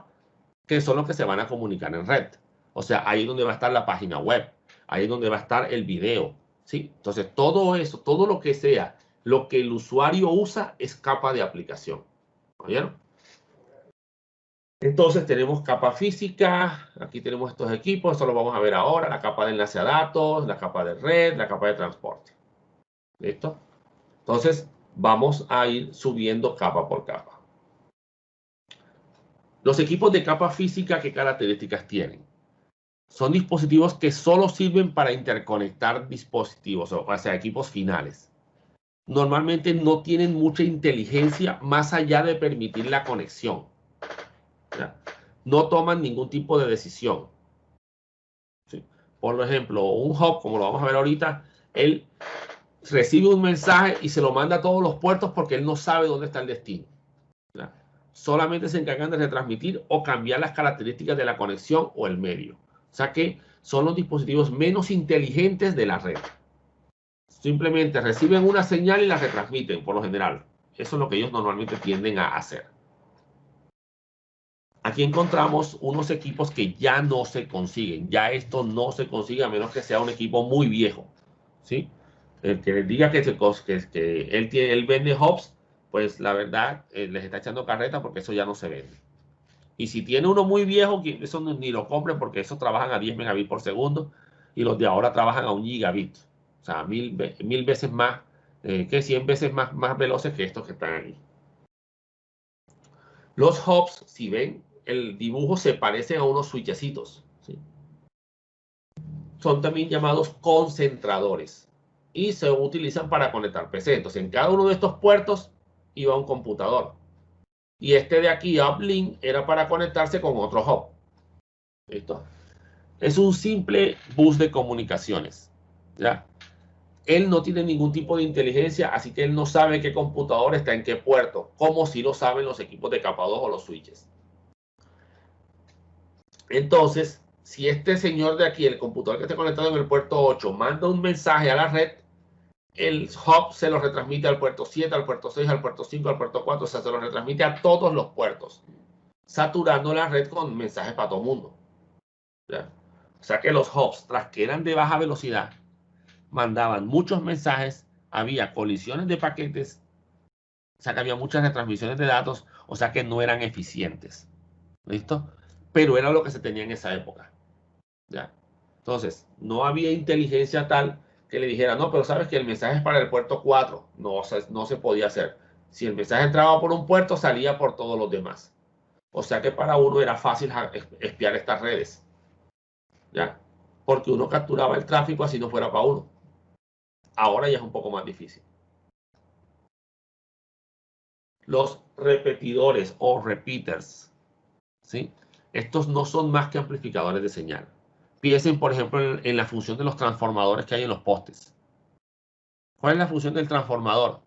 Speaker 1: que son los que se van a comunicar en red. O sea, ahí es donde va a estar la página web, ahí es donde va a estar el video, ¿sí? Entonces, todo eso, todo lo que sea, lo que el usuario usa es capa de aplicación. ¿Oyeron? Entonces tenemos capa física, aquí tenemos estos equipos, esto lo vamos a ver ahora, la capa de enlace a datos, la capa de red, la capa de transporte. ¿Listo? Entonces vamos a ir subiendo capa por capa. Los equipos de capa física, ¿qué características tienen? Son dispositivos que solo sirven para interconectar dispositivos, o sea, equipos finales. Normalmente no tienen mucha inteligencia más allá de permitir la conexión. ¿Ya? No toman ningún tipo de decisión. ¿Sí? Por ejemplo, un hub, como lo vamos a ver ahorita, él recibe un mensaje y se lo manda a todos los puertos porque él no sabe dónde está el destino. ¿Ya? Solamente se encargan de retransmitir o cambiar las características de la conexión o el medio. O sea que son los dispositivos menos inteligentes de la red. Simplemente reciben una señal y la retransmiten, por lo general. Eso es lo que ellos normalmente tienden a hacer. Aquí encontramos unos equipos que ya no se consiguen. Ya esto no se consigue a menos que sea un equipo muy viejo. ¿Sí? El que les diga que él vende hubs, pues la verdad les está echando carreta porque eso ya no se vende. Y si tiene uno muy viejo, eso ni lo compren porque esos trabajan a 10 megabits por segundo y los de ahora trabajan a 1 gigabit. O sea, mil veces más, que 100 veces más veloces que estos que están aquí. Los hubs, si ven, el dibujo se parece a unos switchecitos. ¿Sí? Son también llamados concentradores y se utilizan para conectar PC. Entonces, en cada uno de estos puertos iba un computador. Y este de aquí, Uplink, era para conectarse con otro hub. ¿Listo? Es un simple bus de comunicaciones. ¿Ya? Él no tiene ningún tipo de inteligencia, así que él no sabe qué computador está en qué puerto, como si lo saben los equipos de capa 2 o los switches. Entonces, si este señor de aquí, el computador que está conectado en el puerto 8, manda un mensaje a la red, el hub se lo retransmite al puerto 7, al puerto 6, al puerto 5, al puerto 4, o sea, se lo retransmite a todos los puertos, saturando la red con mensajes para todo el mundo. ¿Ya? O sea que los hubs, tras que eran de baja velocidad, mandaban muchos mensajes, había colisiones de paquetes, o sea que había muchas retransmisiones de datos, o sea que no eran eficientes. ¿Listo? Pero era lo que se tenía en esa época. ¿Ya? Entonces, no había inteligencia tal que le dijera, no, pero sabes que el mensaje es para el puerto 4. No, no se podía hacer. Si el mensaje entraba por un puerto, salía por todos los demás. O sea que para uno era fácil espiar estas redes. ¿Ya? Porque uno capturaba el tráfico así no fuera para uno. Ahora ya es un poco más difícil. Los repetidores o repeaters, ¿sí? Estos no son más que amplificadores de señal. Piensen, por ejemplo, en la función de los transformadores que hay en los postes. ¿Cuál es la función del transformador?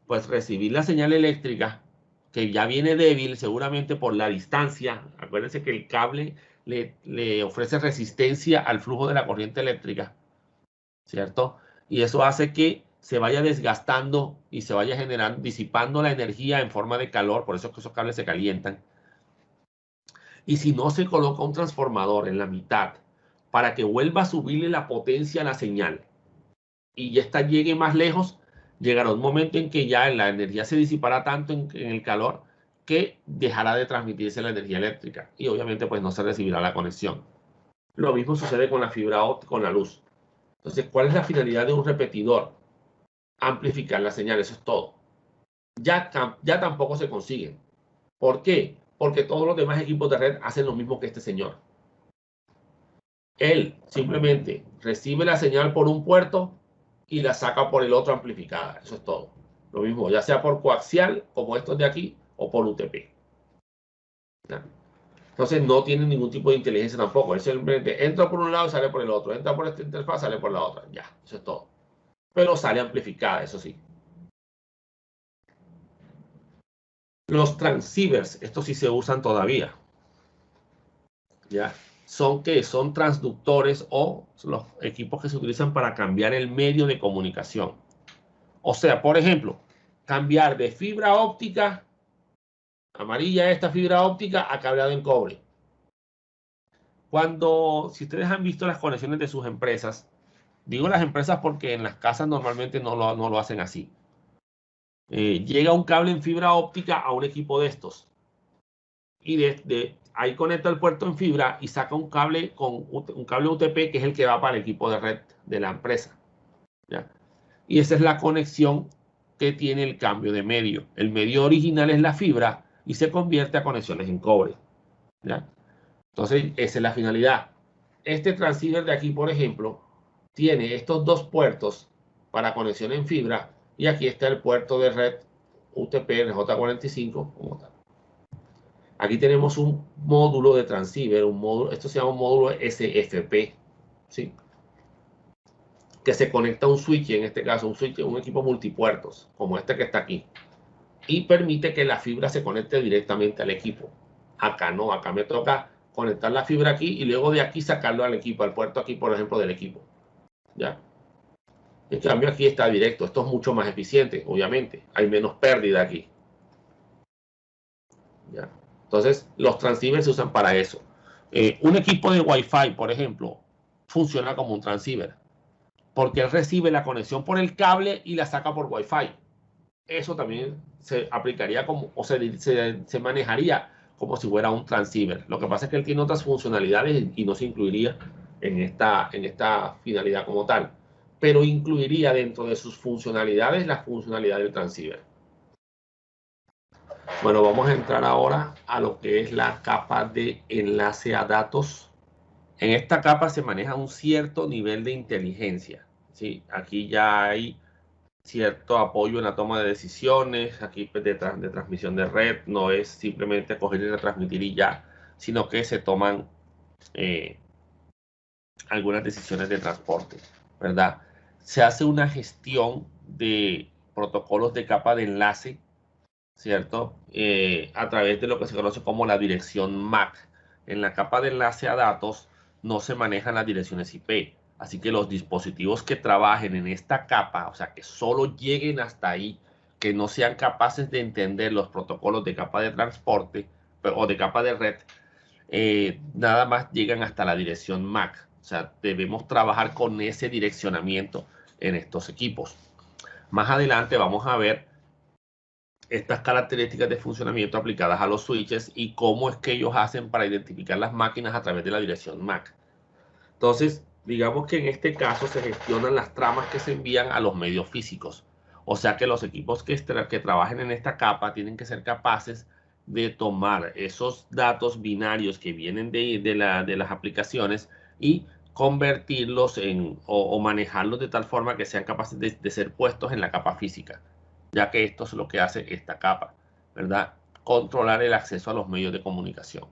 Speaker 1: Pues recibir la señal eléctrica que ya viene débil seguramente por la distancia. Acuérdense que el cable le ofrece resistencia al flujo de la corriente eléctrica, ¿cierto? Y eso hace que se vaya desgastando y se vaya generando, disipando la energía en forma de calor, por eso es que esos cables se calientan. Y si no se coloca un transformador en la mitad para que vuelva a subirle la potencia a la señal y ya esta llegue más lejos, llegará un momento en que ya la energía se disipará tanto en el calor que dejará de transmitirse la energía eléctrica y obviamente pues no se recibirá la conexión. Lo mismo sucede con la fibra óptica, con la luz. Entonces, ¿cuál es la finalidad de un repetidor? Amplificar la señal, eso es todo. Ya tampoco se consiguen. ¿Por qué? Porque todos los demás equipos de red hacen lo mismo que este señor. Él simplemente recibe la señal por un puerto y la saca por el otro amplificada. Eso es todo. Lo mismo, ya sea por coaxial, como estos de aquí, o por UTP. ¿Ya? Entonces no tiene ningún tipo de inteligencia tampoco. Él simplemente entra por un lado y sale por el otro. Entra por esta interfaz, sale por la otra. Ya, eso es todo. Pero sale amplificada, eso sí. Los transceivers, estos sí se usan todavía. ¿Ya? son transductores o los equipos que se utilizan para cambiar el medio de comunicación. O sea, por ejemplo, cambiar de fibra óptica amarilla esta fibra óptica a cableado en cobre. Si ustedes han visto las conexiones de sus empresas, digo las empresas porque en las casas normalmente no lo hacen así. Llega un cable en fibra óptica a un equipo de estos. Y ahí conecta el puerto en fibra y saca un cable un cable UTP que es el que va para el equipo de red de la empresa. ¿Ya? Y esa es la conexión que tiene el cambio de medio. El medio original es la fibra y se convierte a conexiones en cobre. ¿Ya? Entonces, esa es la finalidad. Este transceiver de aquí, por ejemplo, tiene estos dos puertos para conexión en fibra y aquí está el puerto de red UTP RJ45 como tal. Aquí tenemos un módulo de transceiver, esto se llama un módulo SFP, ¿sí? Que se conecta a un switch, en este caso un equipo multipuertos, como este que está aquí, y permite que la fibra se conecte directamente al equipo. Acá no, acá me toca conectar la fibra aquí y luego de aquí sacarlo al equipo, al puerto aquí, por ejemplo, del equipo. ¿Ya? En cambio aquí está directo, esto es mucho más eficiente, obviamente, hay menos pérdida aquí. ¿Ya? Entonces, los transceivers se usan para eso. Un equipo de Wi-Fi, por ejemplo, funciona como un transceiver, porque él recibe la conexión por el cable y la saca por Wi-Fi. Eso también se aplicaría como, o se manejaría como si fuera un transceiver. Lo que pasa es que él tiene otras funcionalidades y no se incluiría en esta finalidad como tal, pero incluiría dentro de sus funcionalidades la funcionalidad del transceiver. Bueno, vamos a entrar ahora a lo que es la capa de enlace a datos. En esta capa se maneja un cierto nivel de inteligencia. ¿Sí? Aquí ya hay cierto apoyo en la toma de decisiones, aquí de transmisión de red, no es simplemente coger y retransmitir y ya, sino que se toman algunas decisiones de transporte, ¿verdad? Se hace una gestión de protocolos de capa de enlace, ¿cierto? A través de lo que se conoce como la dirección MAC. En la capa de enlace a datos no se manejan las direcciones IP. Así que los dispositivos que trabajen en esta capa, o sea, que solo lleguen hasta ahí, que no sean capaces de entender los protocolos de capa de transporte o de capa de red, nada más llegan hasta la dirección MAC. O sea, debemos trabajar con ese direccionamiento en estos equipos. Más adelante vamos a ver estas características de funcionamiento aplicadas a los switches y cómo es que ellos hacen para identificar las máquinas a través de la dirección MAC. Entonces, digamos que en este caso se gestionan las tramas que se envían a los medios físicos. O sea que los equipos que trabajen en esta capa tienen que ser capaces de tomar esos datos binarios que vienen de las aplicaciones y convertirlos o manejarlos de tal forma que sean capaces de ser puestos en la capa física, ya que esto es lo que hace esta capa, ¿verdad? Controlar el acceso a los medios de comunicación.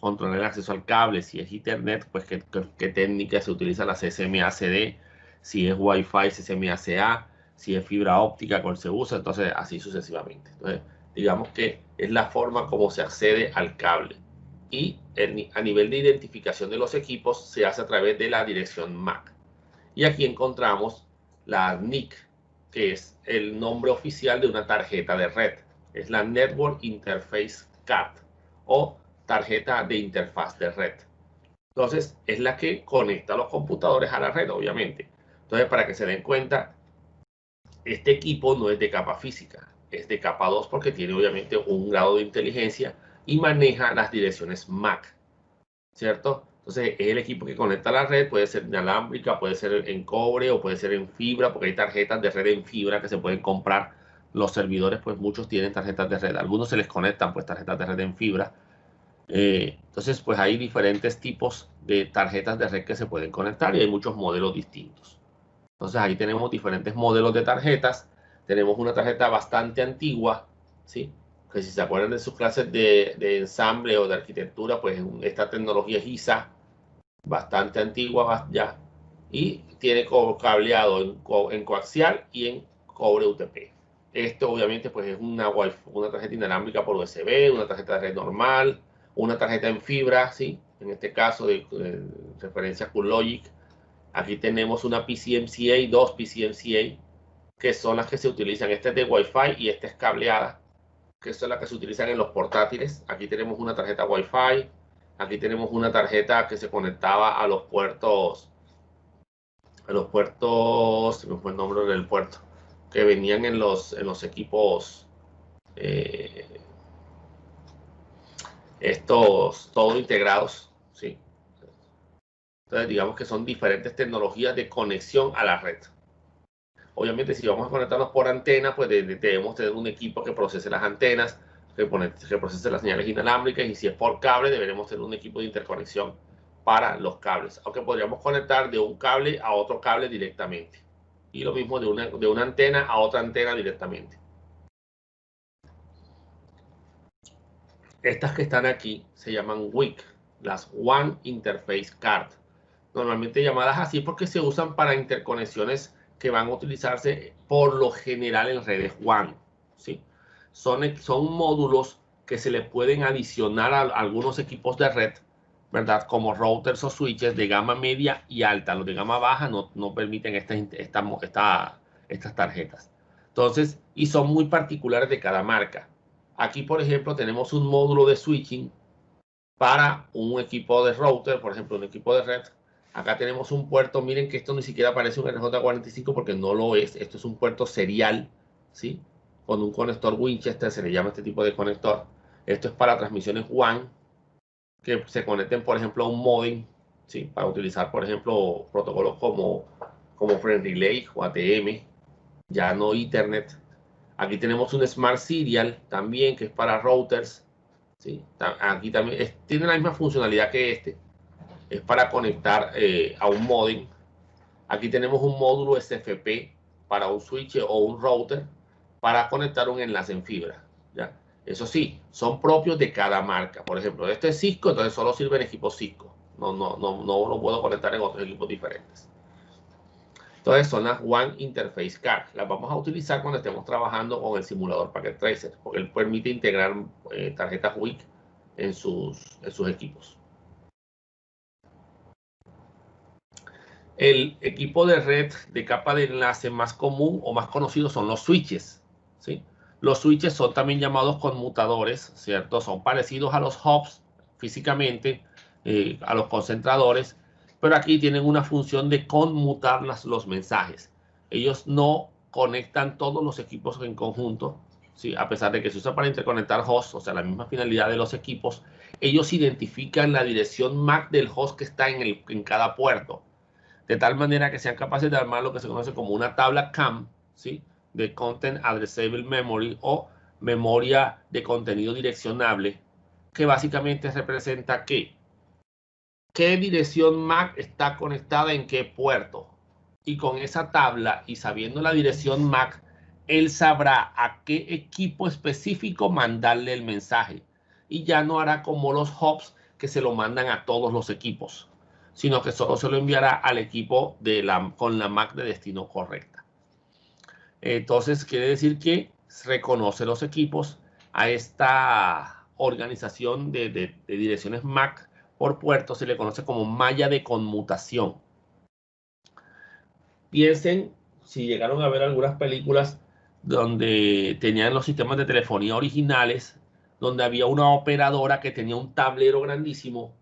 Speaker 1: Controlar el acceso al cable, si es Ethernet, pues qué técnica se utiliza la CSMA-CD, si es Wi-Fi, CSMA-CA, si es fibra óptica, cuál se usa, entonces así sucesivamente. Entonces, digamos que es la forma como se accede al cable. Y a nivel de identificación de los equipos se hace a través de la dirección MAC. Y aquí encontramos la NIC, que es el nombre oficial de una tarjeta de red. Es la Network Interface Card o tarjeta de interfaz de red. Entonces, es la que conecta los computadores a la red, obviamente. Entonces, para que se den cuenta, este equipo no es de capa física, es de capa 2 porque tiene obviamente un grado de inteligencia y maneja las direcciones MAC, ¿cierto? Entonces, es el equipo que conecta a la red, puede ser inalámbrica, puede ser en cobre o puede ser en fibra, porque hay tarjetas de red en fibra que se pueden comprar. Los servidores, pues muchos tienen tarjetas de red, algunos se les conectan pues tarjetas de red en fibra. Entonces, pues hay diferentes tipos de tarjetas de red que se pueden conectar y hay muchos modelos distintos. Entonces, ahí tenemos diferentes modelos de tarjetas. Tenemos una tarjeta bastante antigua, ¿sí? Que si se acuerdan de sus clases de ensamble o de arquitectura, pues esta tecnología es ISA, bastante antigua ya, y tiene cableado en coaxial y en cobre UTP. Esto obviamente pues es una tarjeta inalámbrica por USB, una tarjeta de red normal, una tarjeta en fibra, ¿sí? en este caso de referencia a QLogic. Aquí tenemos una PCMCA, dos PCMCA, que son las que se utilizan. Esta es de Wi-Fi y esta es cableada, que son las que se utilizan en los portátiles. Aquí tenemos una tarjeta Wi-Fi. Aquí tenemos una tarjeta que se conectaba a los puertos, se me fue el nombre del puerto, que venían en los equipos, estos todos integrados, ¿sí? Entonces digamos que son diferentes tecnologías de conexión a la red. Obviamente si vamos a conectarnos por antena, pues debemos tener un equipo que procese las antenas, que procese las señales inalámbricas, y si es por cable deberemos tener un equipo de interconexión para los cables, aunque podríamos conectar de un cable a otro cable directamente, y lo mismo de una antena a otra antena directamente. Estas que están aquí se llaman WIC, las One Interface Card, normalmente llamadas así porque se usan para interconexiones que van a utilizarse por lo general en redes WAN, ¿sí? Son módulos que se le pueden adicionar a algunos equipos de red, ¿verdad? Como routers o switches de gama media y alta. Los de gama baja no permiten estas tarjetas. Entonces, y son muy particulares de cada marca. Aquí, por ejemplo, tenemos un módulo de switching para un equipo de router, por ejemplo, un equipo de red. Acá tenemos un puerto, miren que esto ni siquiera parece un RJ45 porque no lo es. Esto es un puerto serial, ¿sí? Con un conector Winchester, se le llama este tipo de conector. Esto es para transmisiones WAN, que se conecten, por ejemplo, a un modem, ¿sí? Para utilizar, por ejemplo, protocolos como Friend Relay o ATM, ya no Ethernet. Aquí tenemos un Smart Serial también, que es para routers, ¿sí? Aquí también tiene la misma funcionalidad que este. Es para conectar a un modem. Aquí tenemos un módulo SFP para un switch o un router para conectar un enlace en fibra, ¿ya? Eso sí, son propios de cada marca. Por ejemplo, este es Cisco, entonces solo sirve en equipos Cisco. No lo puedo conectar en otros equipos diferentes. Entonces son las One Interface Card. Las vamos a utilizar cuando estemos trabajando con el simulador Packet Tracer, porque él permite integrar tarjetas WIC en sus equipos. El equipo de red de capa de enlace más común o más conocido son los switches, ¿sí? Los switches son también llamados conmutadores, ¿cierto? Son parecidos a los hubs físicamente, a los concentradores, pero aquí tienen una función de conmutar los mensajes. Ellos no conectan todos los equipos en conjunto, ¿sí? A pesar de que se usa para interconectar hosts, o sea, la misma finalidad de los equipos, ellos identifican la dirección MAC del host que está en cada puerto, de tal manera que sean capaces de armar lo que se conoce como una tabla CAM, ¿sí? De Content Addressable Memory, o memoria de contenido direccionable, que básicamente representa qué dirección MAC está conectada en qué puerto. Y con esa tabla y sabiendo la dirección MAC, él sabrá a qué equipo específico mandarle el mensaje. Y ya no hará como los hubs que se lo mandan a todos los equipos, sino que solo se lo enviará al equipo con la MAC de destino correcta. Entonces quiere decir que reconoce los equipos. A esta organización de direcciones MAC por puerto se le conoce como malla de conmutación. Piensen, si llegaron a ver algunas películas donde tenían los sistemas de telefonía originales, donde había una operadora que tenía un tablero grandísimo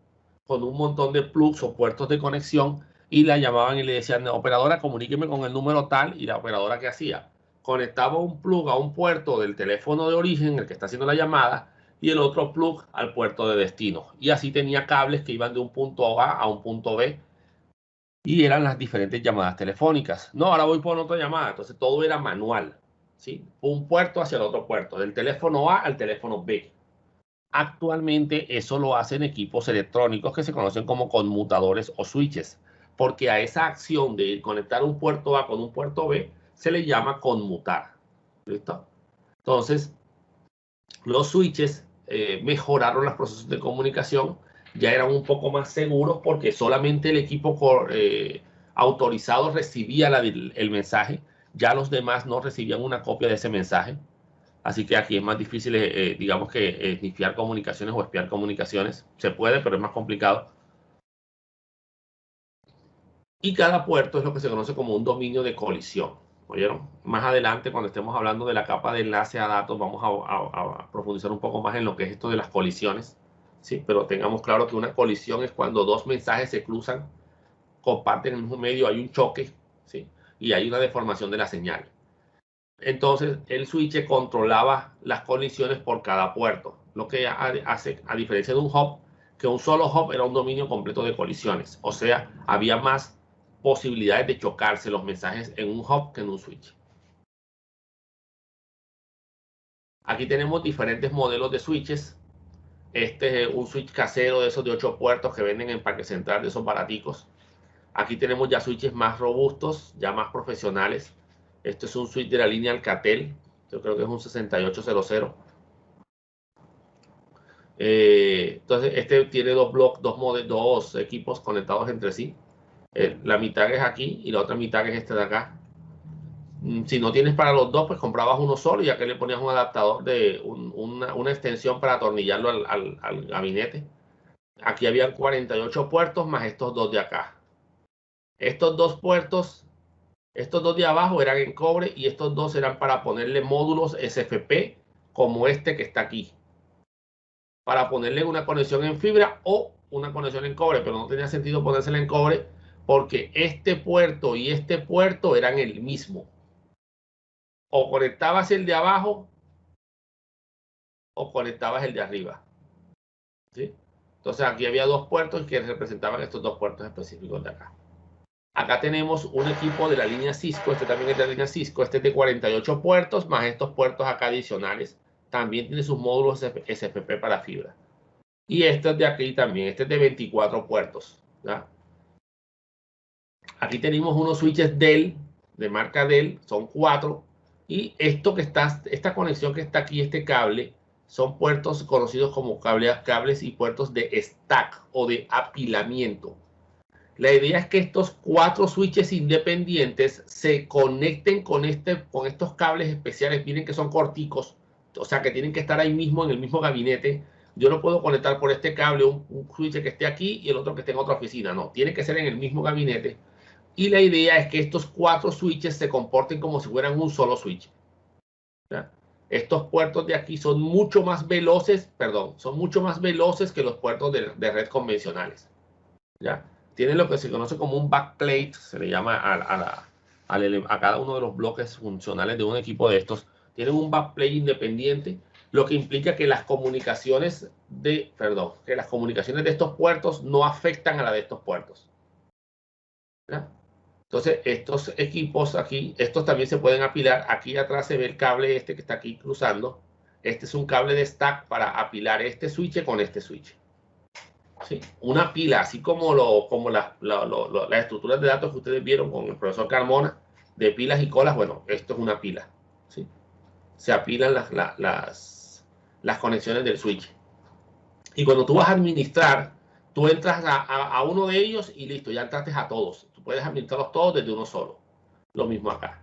Speaker 1: con un montón de plugs o puertos de conexión, y la llamaban y le decían: operadora, comuníqueme con el número tal. Y la operadora, ¿qué hacía? Conectaba un plug a un puerto del teléfono de origen, el que está haciendo la llamada, y el otro plug al puerto de destino. Y así tenía cables que iban de un punto A a un punto B, y eran las diferentes llamadas telefónicas. No, ahora voy por otra llamada. Entonces todo era manual, ¿sí? Un puerto hacia el otro puerto, del teléfono A al teléfono B. Actualmente eso lo hacen equipos electrónicos que se conocen como conmutadores o switches, porque a esa acción de conectar un puerto A con un puerto B se le llama conmutar. ¿Listo? Entonces, los switches mejoraron los procesos de comunicación, ya eran un poco más seguros porque solamente el equipo autorizado recibía el mensaje, ya los demás no recibían una copia de ese mensaje. Así que aquí es más difícil, digamos que snifear comunicaciones o espiar comunicaciones. Se puede, pero es más complicado. Y cada puerto es lo que se conoce como un dominio de colisión. ¿Oyeron? Más adelante, cuando estemos hablando de la capa de enlace a datos, vamos a profundizar un poco más en lo que es esto de las colisiones. ¿Sí? Pero tengamos claro que una colisión es cuando dos mensajes se cruzan, comparten el mismo medio, hay un choque, ¿sí? Y hay una deformación de la señal. Entonces, el switch controlaba las colisiones por cada puerto, lo que hace, a diferencia de un hop, que un solo hop era un dominio completo de colisiones. O sea, había más posibilidades de chocarse los mensajes en un hop que en un switch. Aquí tenemos diferentes modelos de switches. Este es un switch casero de esos de 8 puertos que venden en Parque Central, de esos baraticos. Aquí tenemos ya switches más robustos, ya más profesionales. Este es un switch de la línea Alcatel. Yo creo que es un 6800. Entonces, este tiene dos equipos conectados entre sí. La mitad es aquí y la otra mitad es este de acá. Si no tienes para los dos, pues comprabas uno solo y ya que le ponías un adaptador de una extensión para atornillarlo al gabinete. Aquí habían 48 puertos más estos dos de acá. Estos dos puertos, estos dos de abajo eran en cobre y estos dos eran para ponerle módulos SFP como este que está aquí. Para ponerle una conexión en fibra o una conexión en cobre, pero no tenía sentido ponérsela en cobre porque este puerto y este puerto eran el mismo. O conectabas el de abajo o conectabas el de arriba. ¿Sí? Entonces aquí había dos puertos que representaban estos dos puertos específicos de acá. Acá tenemos un equipo de la línea Cisco, este también es de la línea Cisco, este es de 48 puertos, más estos puertos acá adicionales. También tiene sus módulos SFP para fibra. Y este es de aquí también, este es de 24 puertos. ¿Ya? Aquí tenemos unos switches Dell, de marca Dell, son 4. Y esto que está, esta conexión que está aquí, este cable, son puertos conocidos como cables y puertos de stack o de apilamiento. La idea es que estos 4 switches independientes se conecten con estos cables especiales. Miren que son corticos, o sea que tienen que estar ahí mismo en el mismo gabinete. Yo no puedo conectar por este cable un switch que esté aquí y el otro que esté en otra oficina. No, tiene que ser en el mismo gabinete. Y la idea es que estos 4 switches se comporten como si fueran un solo switch. ¿Ya? Estos puertos de aquí son mucho más veloces, son mucho más veloces que los puertos de red convencionales. ¿Ya? Tienen lo que se conoce como un backplate, se le llama a cada uno de los bloques funcionales de un equipo de estos. Tienen un backplate independiente, lo que implica que las comunicaciones de estos puertos no afectan a la de estos puertos. ¿Ya? Entonces, estos equipos aquí, estos también se pueden apilar. Aquí atrás se ve el cable este que está aquí cruzando. Este es un cable de stack para apilar este switch con este switch. ¿Sí? Una pila, así como las estructuras de datos que ustedes vieron con el profesor Carmona, de pilas y colas, bueno, esto es una pila. ¿Sí? Se apilan las conexiones del switch. Y cuando tú vas a administrar, tú entras a uno de ellos y listo, ya entraste a todos. Tú puedes administrarlos todos desde uno solo. Lo mismo acá.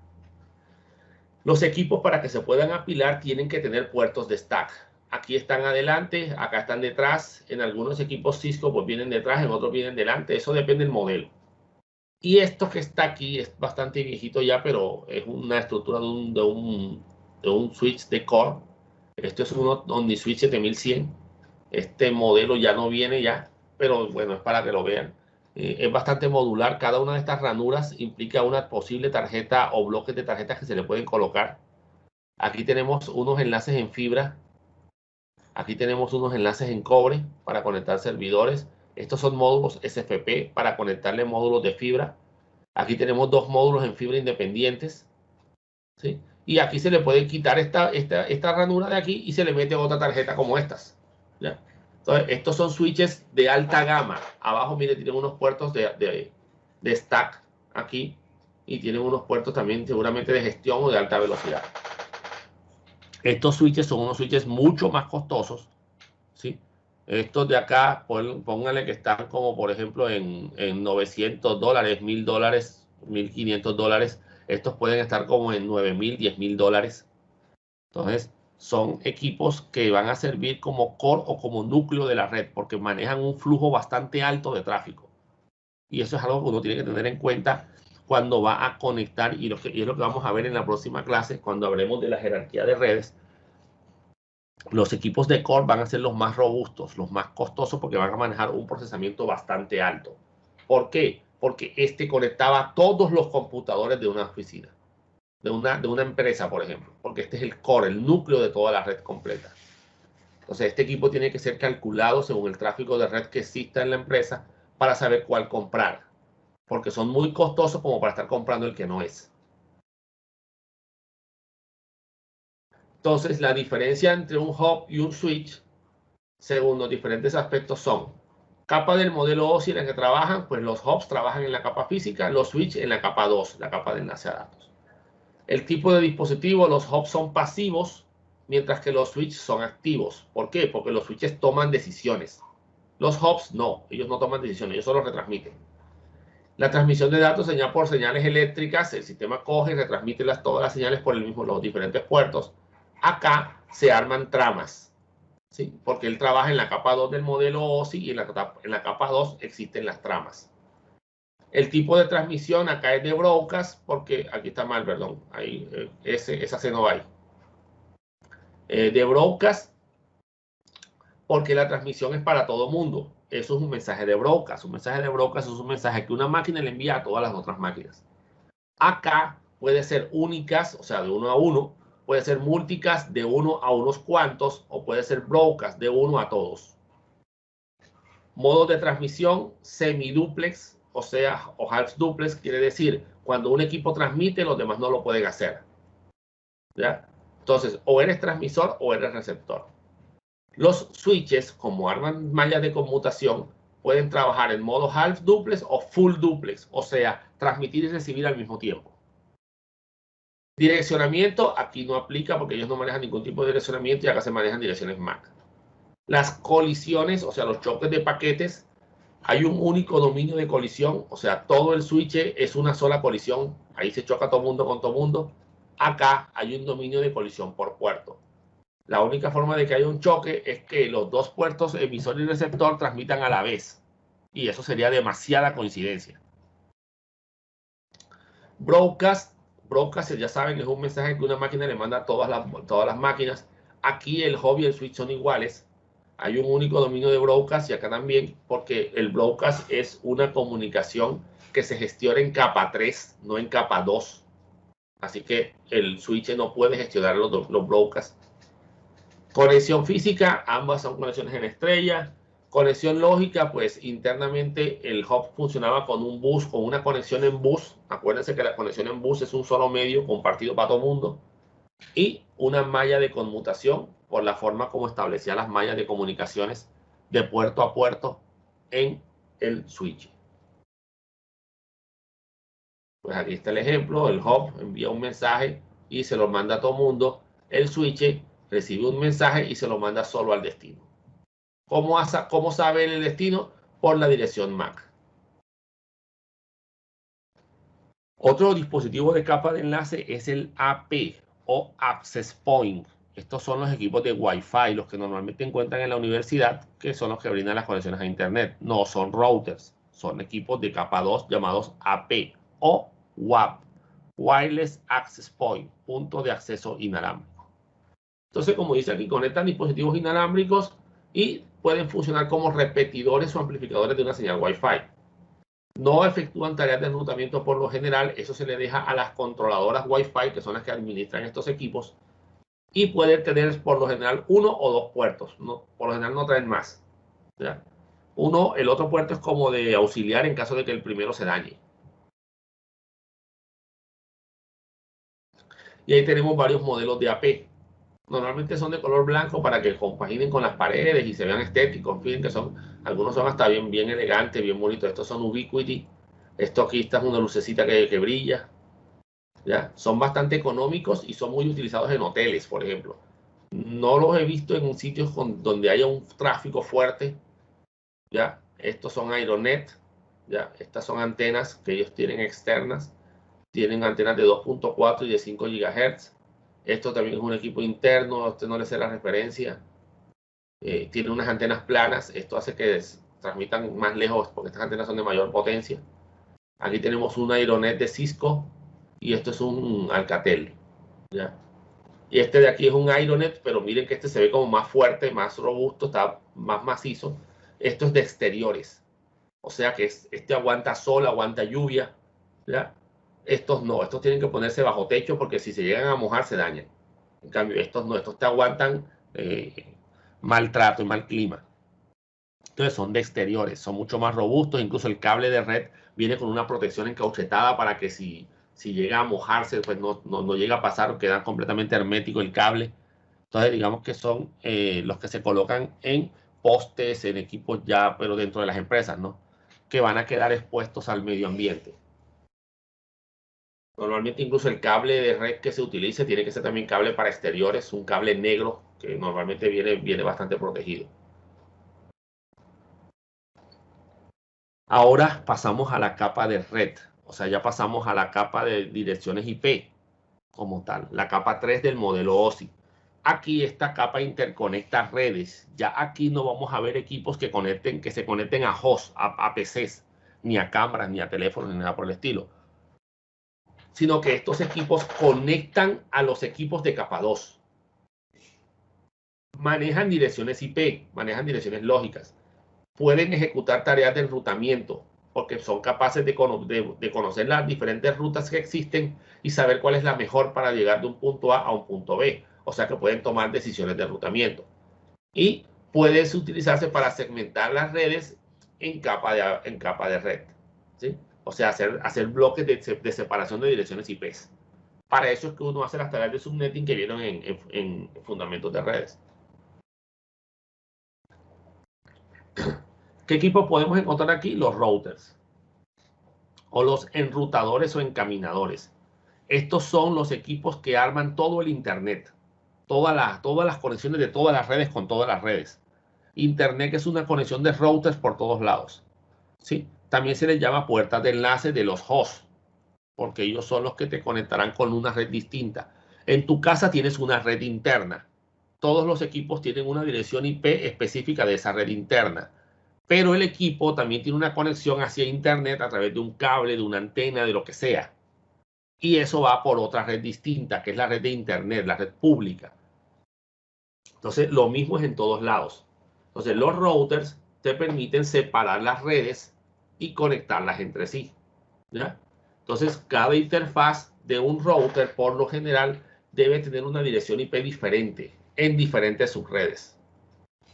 Speaker 1: Los equipos para que se puedan apilar tienen que tener puertos de stack. Aquí están adelante, acá están detrás. En algunos equipos Cisco pues vienen detrás, en otros vienen delante. Eso depende del modelo. Y esto que está aquí es bastante viejito ya, pero es una estructura de un switch de core. Esto es un OmniSwitch 7100. Este modelo ya no viene ya, pero bueno, es para que lo vean. Es bastante modular. Cada una de estas ranuras implica una posible tarjeta o bloques de tarjetas que se le pueden colocar. Aquí tenemos unos enlaces en fibra. Aquí tenemos unos enlaces en cobre para conectar servidores. Estos son módulos SFP para conectarle módulos de fibra. Aquí tenemos dos módulos en fibra independientes. ¿Sí? Y aquí se le puede quitar esta ranura de aquí y se le mete otra tarjeta como estas. ¿Ya? Entonces, estos son switches de alta gama. Abajo, mire, tienen unos puertos de stack aquí y tienen unos puertos también seguramente de gestión o de alta velocidad. Estos switches son unos switches mucho más costosos, ¿sí? Estos de acá, pónganle que están como por ejemplo en $900, $1,000, $1,500. Estos pueden estar como en $9,000, $10,000. Entonces, son equipos que van a servir como core o como núcleo de la red, porque manejan un flujo bastante alto de tráfico. Y eso es algo que uno tiene que tener en cuenta cuando va a conectar, y es lo que vamos a ver en la próxima clase, cuando hablemos de la jerarquía de redes. Los equipos de core van a ser los más robustos, los más costosos, porque van a manejar un procesamiento bastante alto. ¿Por qué? Porque este conectaba todos los computadores de una oficina, de una empresa, por ejemplo, porque este es el core, el núcleo de toda la red completa. Entonces, este equipo tiene que ser calculado según el tráfico de red que exista en la empresa para saber cuál comprar, porque son muy costosos como para estar comprando el que no es. Entonces, la diferencia entre un hub y un switch, según los diferentes aspectos, son capa del modelo OSI en la que trabajan, pues los hubs trabajan en la capa física, los switch en la capa 2, la capa de enlace a datos. El tipo de dispositivo, los hubs son pasivos, mientras que los switches son activos. ¿Por qué? Porque los switches toman decisiones. Los hubs no, ellos no toman decisiones, ellos solo retransmiten. La transmisión de datos señal por señales eléctricas, el sistema coge y retransmite todas las señales por los diferentes puertos. Acá se arman tramas, ¿sí? Porque él trabaja en la capa 2 del modelo OSI y en la capa 2 existen las tramas. El tipo de transmisión acá es de broadcast, porque aquí está mal, perdón, ahí esa C no va ahí. De broadcast, porque la transmisión es para todo mundo. Eso es un mensaje de broadcast. Un mensaje de broadcast es un mensaje que una máquina le envía a todas las otras máquinas. Acá puede ser únicas, o sea, de uno a uno, puede ser multicast de uno a unos cuantos, o puede ser broadcast de uno a todos. Modos de transmisión semiduplex, o sea, o half duplex, quiere decir cuando un equipo transmite, los demás no lo pueden hacer. ¿Ya? Entonces, o eres transmisor o eres receptor. Los switches, como arman mallas de conmutación, pueden trabajar en modo half duplex o full duplex, o sea, transmitir y recibir al mismo tiempo. Direccionamiento, aquí no aplica porque ellos no manejan ningún tipo de direccionamiento y acá se manejan direcciones MAC. Las colisiones, o sea, los choques de paquetes, hay un único dominio de colisión, o sea, todo el switch es una sola colisión, ahí se choca todo mundo con todo mundo. Acá hay un dominio de colisión por puerto. La única forma de que haya un choque es que los dos puertos emisor y receptor transmitan a la vez. Y eso sería demasiada coincidencia. Broadcast, ya saben, es un mensaje que una máquina le manda a todas las máquinas. Aquí el hub y el switch son iguales. Hay un único dominio de broadcast y acá también, porque el broadcast es una comunicación que se gestiona en capa 3, no en capa 2. Así que el switch no puede gestionar los broadcasts. Conexión física, ambas son conexiones en estrella. Conexión lógica, pues internamente el hub funcionaba con un bus, con una conexión en bus. Acuérdense que la conexión en bus es un solo medio compartido para todo el mundo. Y una malla de conmutación por la forma como establecía las mallas de comunicaciones de puerto a puerto en el switch. Pues aquí está el ejemplo, el hub envía un mensaje y se lo manda a todo el mundo. El switch recibe un mensaje y se lo manda solo al destino. ¿Cómo sabe el destino? Por la dirección MAC. Otro dispositivo de capa de enlace es el AP o Access Point. Estos son los equipos de Wi-Fi, los que normalmente encuentran en la universidad, que son los que brindan las conexiones a Internet. No son routers, son equipos de capa 2 llamados AP o WAP, Wireless Access Point, punto de acceso inalámbrico. Entonces, como dice aquí, conectan dispositivos inalámbricos y pueden funcionar como repetidores o amplificadores de una señal Wi-Fi. No efectúan tareas de enrutamiento por lo general, eso se le deja a las controladoras Wi-Fi, que son las que administran estos equipos, y pueden tener por lo general uno o dos puertos, por lo general no traen más. ¿Ya? El otro puerto es como de auxiliar en caso de que el primero se dañe. Y ahí tenemos varios modelos de AP. Normalmente son de color blanco para que compaginen con las paredes y se vean estéticos. Fíjense que algunos son hasta bien elegantes, bien bonitos. Estos son Ubiquiti. Esto aquí está una lucecita que brilla. ¿Ya? Son bastante económicos y son muy utilizados en hoteles, por ejemplo. No los he visto en sitios donde haya un tráfico fuerte. ¿Ya? Estos son Aeronet. ¿Ya? Estas son antenas que ellos tienen externas. Tienen antenas de 2.4 y de 5 GHz. Esto también es un equipo interno, a usted no le sé la referencia. Tiene unas antenas planas, esto hace que transmitan más lejos porque estas antenas son de mayor potencia. Aquí tenemos un Aironet de Cisco y esto es un Alcatel, ¿ya? Y este de aquí es un Aironet, pero miren que este se ve como más fuerte, más robusto, está más macizo. Esto es de exteriores, o sea que este aguanta sol, aguanta lluvia, ¿ya? Estos no, estos tienen que ponerse bajo techo porque si se llegan a mojar se dañan. En cambio, estos no, estos te aguantan maltrato y mal clima. Entonces son de exteriores, son mucho más robustos, incluso el cable de red viene con una protección encauchetada para que si llega a mojarse, pues no llega a pasar, queda completamente hermético el cable. Entonces digamos que son los que se colocan en postes, en equipos ya, pero dentro de las empresas, ¿no? Que van a quedar expuestos al medio ambiente. Normalmente incluso el cable de red que se utilice tiene que ser también cable para exteriores, un cable negro que normalmente viene bastante protegido. Ahora pasamos a la capa de red, o sea, ya pasamos a la capa de direcciones IP como tal, la capa 3 del modelo OSI. Aquí esta capa interconecta redes. Ya aquí no vamos a ver equipos que se conecten a hosts, a PCs, ni a cámaras, ni a teléfonos, ni nada por el estilo. Sino que estos equipos conectan a los equipos de capa 2. Manejan direcciones IP, manejan direcciones lógicas. Pueden ejecutar tareas de enrutamiento, porque son capaces de conocer las diferentes rutas que existen y saber cuál es la mejor para llegar de un punto A un punto B. O sea que pueden tomar decisiones de enrutamiento. Y puede utilizarse para segmentar las redes en capa de red, ¿sí? O sea, hacer bloques de separación de direcciones IP. Para eso es que uno hace las tareas de subnetting que vieron en fundamentos de redes. ¿Qué equipos podemos encontrar aquí? Los routers o los enrutadores o encaminadores. Estos son los equipos que arman todo el Internet, todas las conexiones de todas las redes con todas las redes. Internet es una conexión de routers por todos lados, ¿sí? También se les llama puertas de enlace de los hosts, porque ellos son los que te conectarán con una red distinta. En tu casa tienes una red interna. Todos los equipos tienen una dirección IP específica de esa red interna. Pero el equipo también tiene una conexión hacia Internet a través de un cable, de una antena, de lo que sea. Y eso va por otra red distinta, que es la red de Internet, la red pública. Entonces, lo mismo es en todos lados. Entonces, los routers te permiten separar las redes y conectarlas entre sí, ¿ya? Entonces, cada interfaz de un router, por lo general, debe tener una dirección IP diferente en diferentes subredes.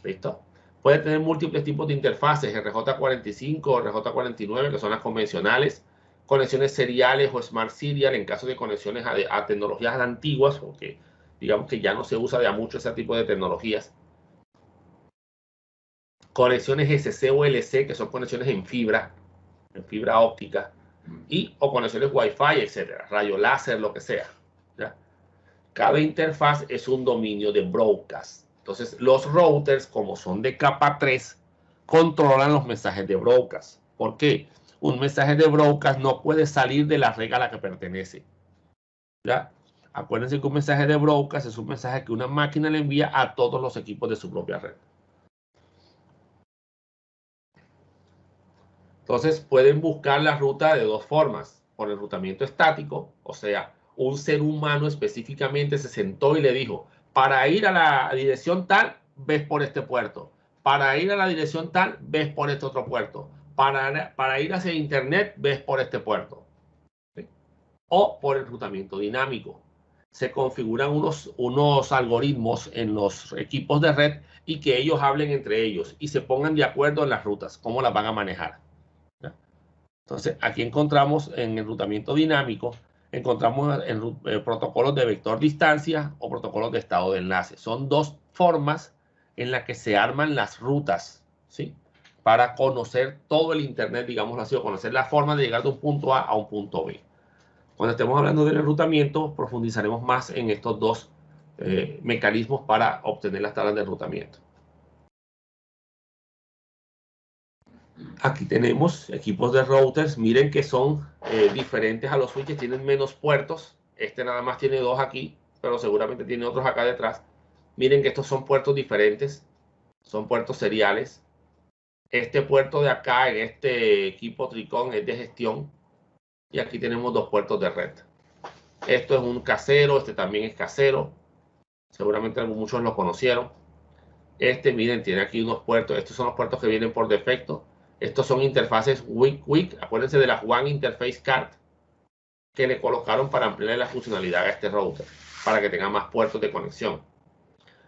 Speaker 1: ¿Listo? Puede tener múltiples tipos de interfaces, RJ45 o RJ49, que son las convencionales, conexiones seriales o Smart Serial en caso de conexiones a tecnologías antiguas, porque digamos que ya no se usa de mucho ese tipo de tecnologías. Conexiones SC o LC, que son conexiones en fibra óptica, o conexiones Wi-Fi, etcétera, rayo láser, lo que sea, ¿ya? Cada interfaz es un dominio de broadcast. Entonces, los routers, como son de capa 3, controlan los mensajes de broadcast. ¿Por qué? Un mensaje de broadcast no puede salir de la red a la que pertenece, ¿ya? Acuérdense que un mensaje de broadcast es un mensaje que una máquina le envía a todos los equipos de su propia red. Entonces, pueden buscar la ruta de dos formas. Por enrutamiento estático, o sea, un ser humano específicamente se sentó y le dijo, para ir a la dirección tal, ves por este puerto. Para ir a la dirección tal, ves por este otro puerto. Para ir hacia Internet, ves por este puerto. ¿Sí? O por enrutamiento dinámico. Se configuran unos algoritmos en los equipos de red y que ellos hablen entre ellos y se pongan de acuerdo en las rutas, cómo las van a manejar. Entonces, aquí encontramos en enrutamiento dinámico, encontramos protocolos de vector distancia o protocolos de estado de enlace. Son dos formas en las que se arman las rutas, ¿sí? Para conocer todo el Internet, digámoslo así, o conocer la forma de llegar de un punto A un punto B. Cuando estemos hablando del enrutamiento, profundizaremos más en estos dos mecanismos para obtener las tablas de enrutamiento. Aquí tenemos equipos de routers. Miren que son diferentes a los switches. Tienen menos puertos. Este nada más tiene dos aquí. pero seguramente tiene otros acá detrás. Miren que estos son puertos diferentes, son puertos seriales. Este puerto de acá, en este equipo Tricón, es de gestión. Y aquí tenemos dos puertos de red. Esto es un casero, este también es casero. Seguramente muchos lo conocieron. Este, miren, tiene aquí unos puertos. Estos son los puertos que vienen por defecto. Estos son interfaces WIC. Acuérdense de la One Interface Card que le colocaron para ampliar la funcionalidad a este router, para que tenga más puertos de conexión.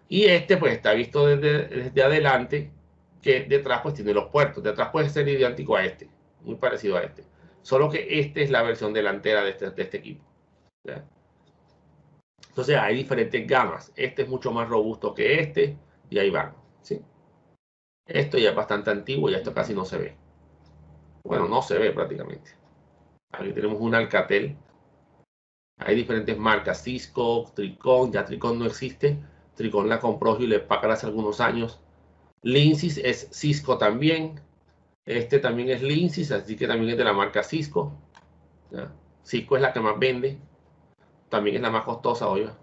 Speaker 1: Y este pues está visto desde adelante, que detrás pues tiene los puertos. Detrás puede ser idéntico a este, muy parecido a este. Solo que este es la versión delantera de este equipo. ¿Ya? Entonces hay diferentes gamas. Este es mucho más robusto que este y ahí van. ¿Sí? Esto ya es bastante antiguo y esto casi no se ve. Bueno, no se ve prácticamente. Aquí tenemos un Alcatel. Hay diferentes marcas, Cisco, Tricón, ya Tricón no existe. Tricón la compró Hewlett Packard hace algunos años. Linksys es Cisco también. Este también es Linksys, así que también es de la marca Cisco. ¿Ya? Cisco es la que más vende. También es la más costosa, oiga.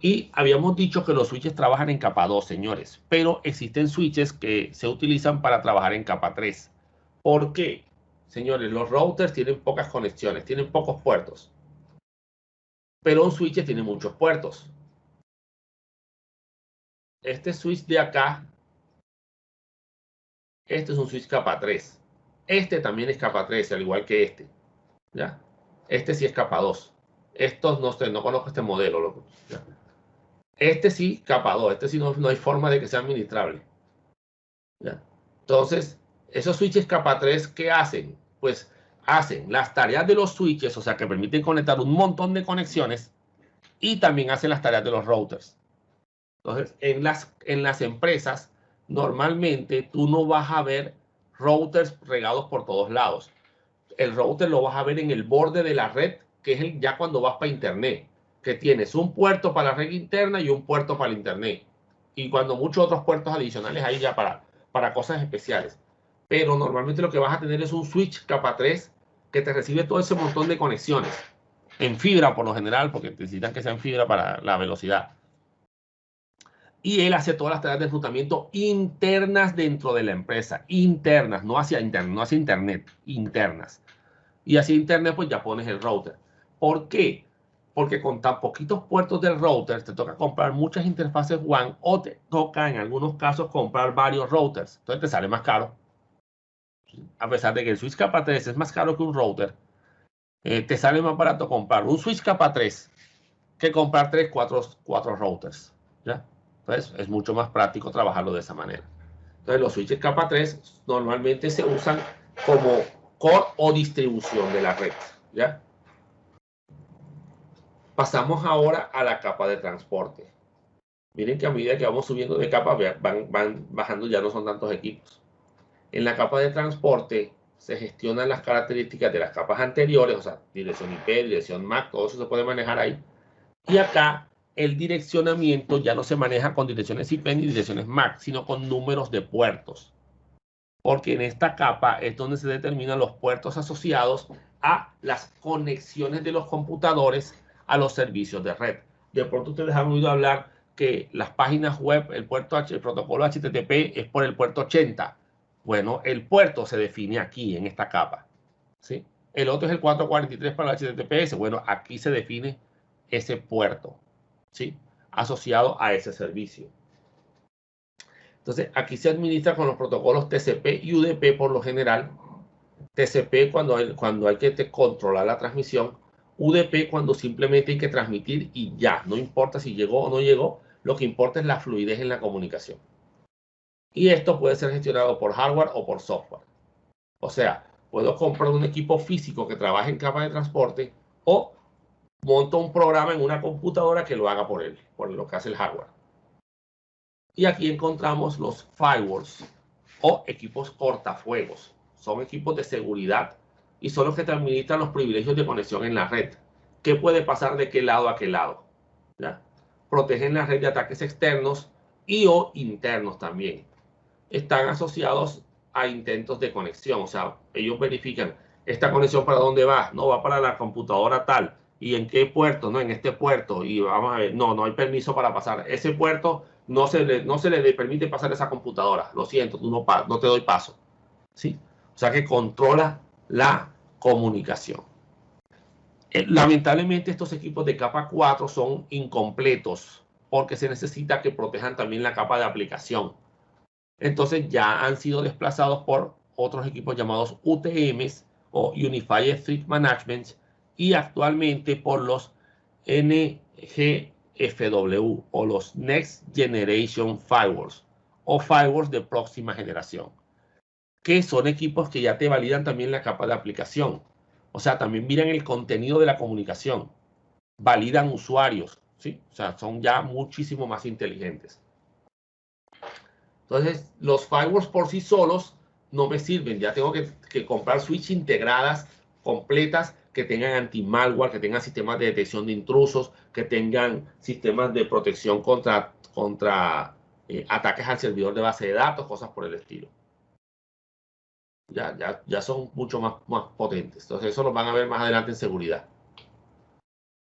Speaker 1: Y habíamos dicho que los switches trabajan en capa 2, señores. Pero existen switches que se utilizan para trabajar en capa 3. ¿Por qué? Señores, los routers tienen pocas conexiones, tienen pocos puertos. Pero un switch tiene muchos puertos. Este switch de acá, este es un switch capa 3. Este también es capa 3, al igual que este. ¿Ya? Este sí es capa 2. Estos no sé, no conozco este modelo, loco. ¿Ya? Este sí, capa 2. Este sí no hay forma de que sea administrable. ¿Ya? Entonces, esos switches capa 3, ¿qué hacen? Pues hacen las tareas de los switches, o sea, que permiten conectar un montón de conexiones, y también hacen las tareas de los routers. Entonces, en las empresas, normalmente tú no vas a ver routers regados por todos lados. El router lo vas a ver en el borde de la red, que es ya cuando vas para internet, que tienes un puerto para la red interna y un puerto para el internet. Y cuando muchos otros puertos adicionales hay ya para cosas especiales. Pero normalmente lo que vas a tener es un switch capa 3 que te recibe todo ese montón de conexiones. En fibra por lo general, porque necesitan que sea en fibra para la velocidad. Y él hace todas las tareas de enrutamiento internas dentro de la empresa. Internas, no hacia internet, internas. Y hacia internet pues ya pones el router. ¿Por qué? Porque con tan poquitos puertos del router te toca comprar muchas interfaces WAN o te toca en algunos casos comprar varios routers. Entonces te sale más caro. A pesar de que el switch capa 3 es más caro que un router, te sale más barato comprar un switch capa 3 que comprar 3, 4 routers. ¿Ya? Entonces es mucho más práctico trabajarlo de esa manera. Entonces los switches capa 3 normalmente se usan como core o distribución de la red. ¿Ya? Pasamos ahora a la capa de transporte. Miren que a medida que vamos subiendo de capa van bajando, ya no son tantos equipos. En la capa de transporte se gestionan las características de las capas anteriores, o sea, dirección IP, dirección MAC, todo eso se puede manejar ahí. Y acá el direccionamiento ya no se maneja con direcciones IP ni direcciones MAC, sino con números de puertos. Porque en esta capa es donde se determinan los puertos asociados a las conexiones de los computadores a los servicios de red. De pronto ustedes han oído hablar que las páginas web, el protocolo HTTP es por el puerto 80. Bueno, el puerto se define aquí, en esta capa. ¿Sí? El otro es el 443 para el HTTPS. Bueno, aquí se define ese puerto, ¿sí? Asociado a ese servicio. Entonces, aquí se administra con los protocolos TCP y UDP por lo general. TCP cuando hay que controlar la transmisión. UDP cuando simplemente hay que transmitir y ya. No importa si llegó o no llegó. Lo que importa es la fluidez en la comunicación. Y esto puede ser gestionado por hardware o por software. O sea, puedo comprar un equipo físico que trabaje en capa de transporte o monto un programa en una computadora que lo haga por él, por lo que hace el hardware. Y aquí encontramos los firewalls o equipos cortafuegos. Son equipos de seguridad y son los que te administran los privilegios de conexión en la red. ¿Qué puede pasar de qué lado a qué lado? ¿Ya? Protegen la red de ataques externos y o internos también. Están asociados a intentos de conexión. O sea, ellos verifican esta conexión para dónde va. No va para la computadora tal. ¿Y en qué puerto? No, en este puerto. Y vamos a ver, no hay permiso para pasar. Ese puerto no se le permite pasar esa computadora. Lo siento, no te doy paso. ¿Sí? O sea que controla la comunicación. Lamentablemente estos equipos de capa 4 son incompletos porque se necesita que protejan también la capa de aplicación. Entonces ya han sido desplazados por otros equipos llamados UTMs o Unified Threat Management y actualmente por los NGFW o los Next Generation Firewalls o Firewalls de próxima generación, que son equipos que ya te validan también la capa de aplicación. O sea, también miran el contenido de la comunicación, validan usuarios, ¿sí? O sea, son ya muchísimo más inteligentes. Entonces, los firewalls por sí solos no me sirven. Ya tengo que comprar switch integradas, completas, que tengan anti-malware, que tengan sistemas de detección de intrusos, que tengan sistemas de protección contra ataques al servidor de base de datos, cosas por el estilo. Ya son mucho más potentes. Entonces, eso lo van a ver más adelante en seguridad.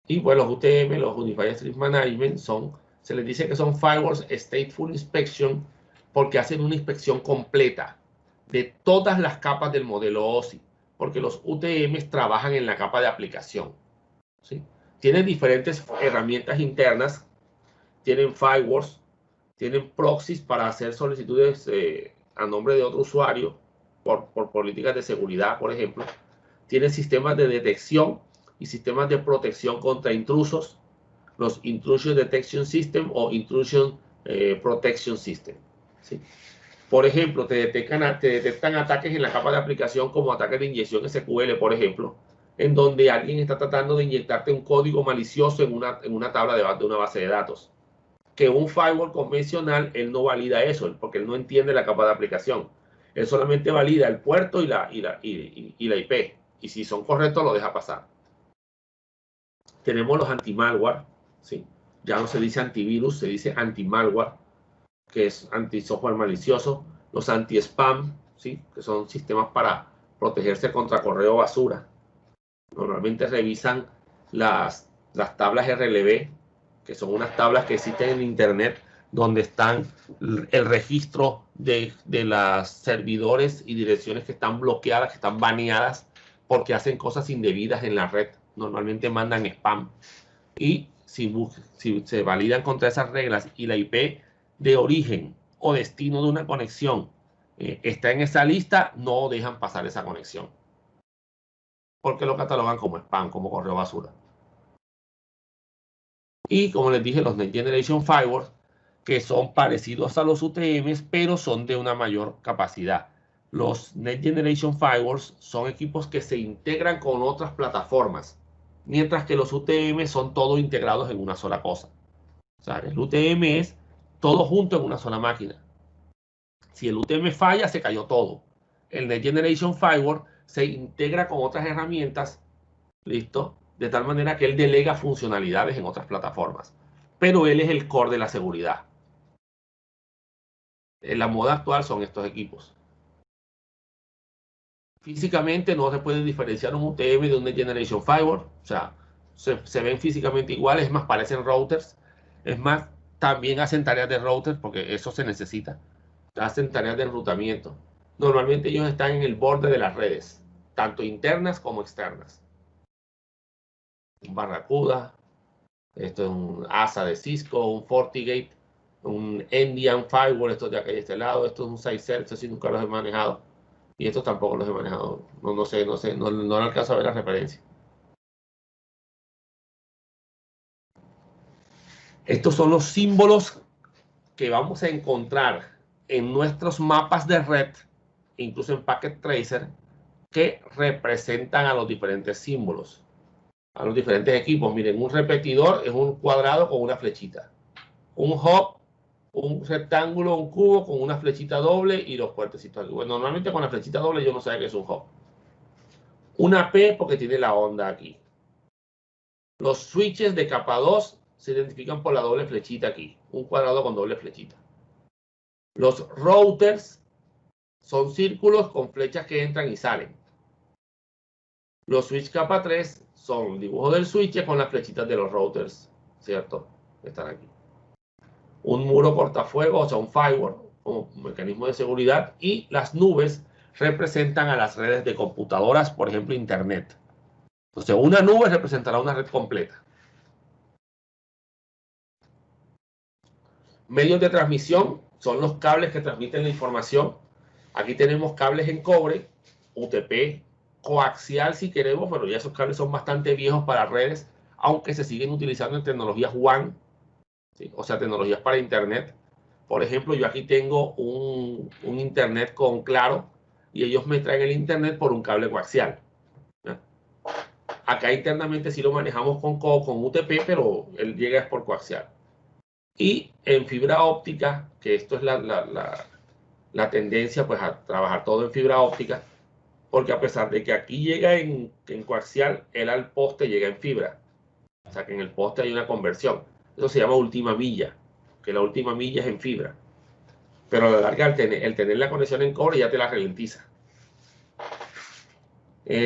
Speaker 1: Y bueno, los UTM, los Unified Threat Management, se les dice que son Firewalls Stateful Inspection porque hacen una inspección completa de todas las capas del modelo OSI, porque los UTMs trabajan en la capa de aplicación, ¿sí? Tienen diferentes herramientas internas, tienen firewalls, tienen proxies para hacer solicitudes a nombre de otro usuario por políticas de seguridad, por ejemplo. Tienen sistemas de detección y sistemas de protección contra intrusos, los Intrusion Detection System o Intrusion Protection System, ¿sí? Por ejemplo, te detectan ataques en la capa de aplicación como ataques de inyección SQL, por ejemplo, en donde alguien está tratando de inyectarte un código malicioso en una tabla de una base de datos. Que un firewall convencional, él no valida eso, porque él no entiende la capa de aplicación. Él solamente valida el puerto y la IP. Y si son correctos, lo deja pasar. Tenemos los anti-malware, ¿sí? Ya no se dice antivirus, se dice anti-malware, que es anti-software malicioso. Los anti-spam, ¿sí? Que son sistemas para protegerse contra correo basura. Normalmente revisan las tablas RLB, que son unas tablas que existen en Internet, donde están el registro de las servidores y direcciones que están bloqueadas, que están baneadas, porque hacen cosas indebidas en la red. Normalmente mandan spam. Y si se validan contra esas reglas y la IP de origen o destino de una conexión está en esa lista, no dejan pasar esa conexión, porque lo catalogan como spam, como correo basura. Y como les dije, los Next Generation Firewalls, que son parecidos a los UTMs, pero son de una mayor capacidad. Los Next Generation Firewalls son equipos que se integran con otras plataformas, mientras que los UTM son todos integrados en una sola cosa. O sea, el UTM es todo junto en una sola máquina. Si el UTM falla, se cayó todo. El Next Generation Firewall se integra con otras herramientas, ¿listo? De tal manera que él delega funcionalidades en otras plataformas. Pero él es el core de la seguridad. En la moda actual son estos equipos. Físicamente no se puede diferenciar un UTM de un Next Generation Firewall. O sea, se ven físicamente iguales, es más, parecen routers. Es más, también hacen tareas de routers porque eso se necesita. Hacen tareas de enrutamiento. Normalmente ellos están en el borde de las redes, tanto internas como externas. Un Barracuda, esto es un ASA de Cisco, un FortiGate, un Endian Firewall, estos de acá y de este lado, esto es un SideCell, estos sí nunca los he manejado. Y estos tampoco los he manejado. No sé, no alcanzo a ver la referencia. Estos son los símbolos que vamos a encontrar en nuestros mapas de red, incluso en Packet Tracer, que representan a los diferentes símbolos, a los diferentes equipos. Miren, un repetidor es un cuadrado con una flechita. Un hub, un rectángulo, un cubo con una flechita doble y los puertecitos aquí. Bueno, normalmente con la flechita doble yo no sé qué es un hub. Una P porque tiene la onda aquí. Los switches de capa 2 se identifican por la doble flechita aquí. Un cuadrado con doble flechita. Los routers son círculos con flechas que entran y salen. Los switch capa 3 son el dibujo del switch con las flechitas de los routers, ¿cierto? Están aquí. Un muro cortafuegos, o sea, un firewall como mecanismo de seguridad, y las nubes representan a las redes de computadoras, por ejemplo, Internet. Entonces, una nube representará una red completa. Medios de transmisión son los cables que transmiten la información. Aquí tenemos cables en cobre, UTP, coaxial si queremos, pero ya esos cables son bastante viejos para redes, aunque se siguen utilizando en tecnologías WAN, ¿sí? O sea, tecnologías para Internet. Por ejemplo, yo aquí tengo un Internet con Claro y ellos me traen el Internet por un cable coaxial. ¿Ya? Acá internamente sí lo manejamos con UTP, pero él llega por coaxial. Y en fibra óptica, que esto es la tendencia pues a trabajar todo en fibra óptica, porque a pesar de que aquí llega en coaxial, él al poste llega en fibra. O sea que en el poste hay una conversión. Eso se llama última milla, que la última milla es en fibra. Pero a la larga, el tener la conexión en cobre ya te la ralentiza.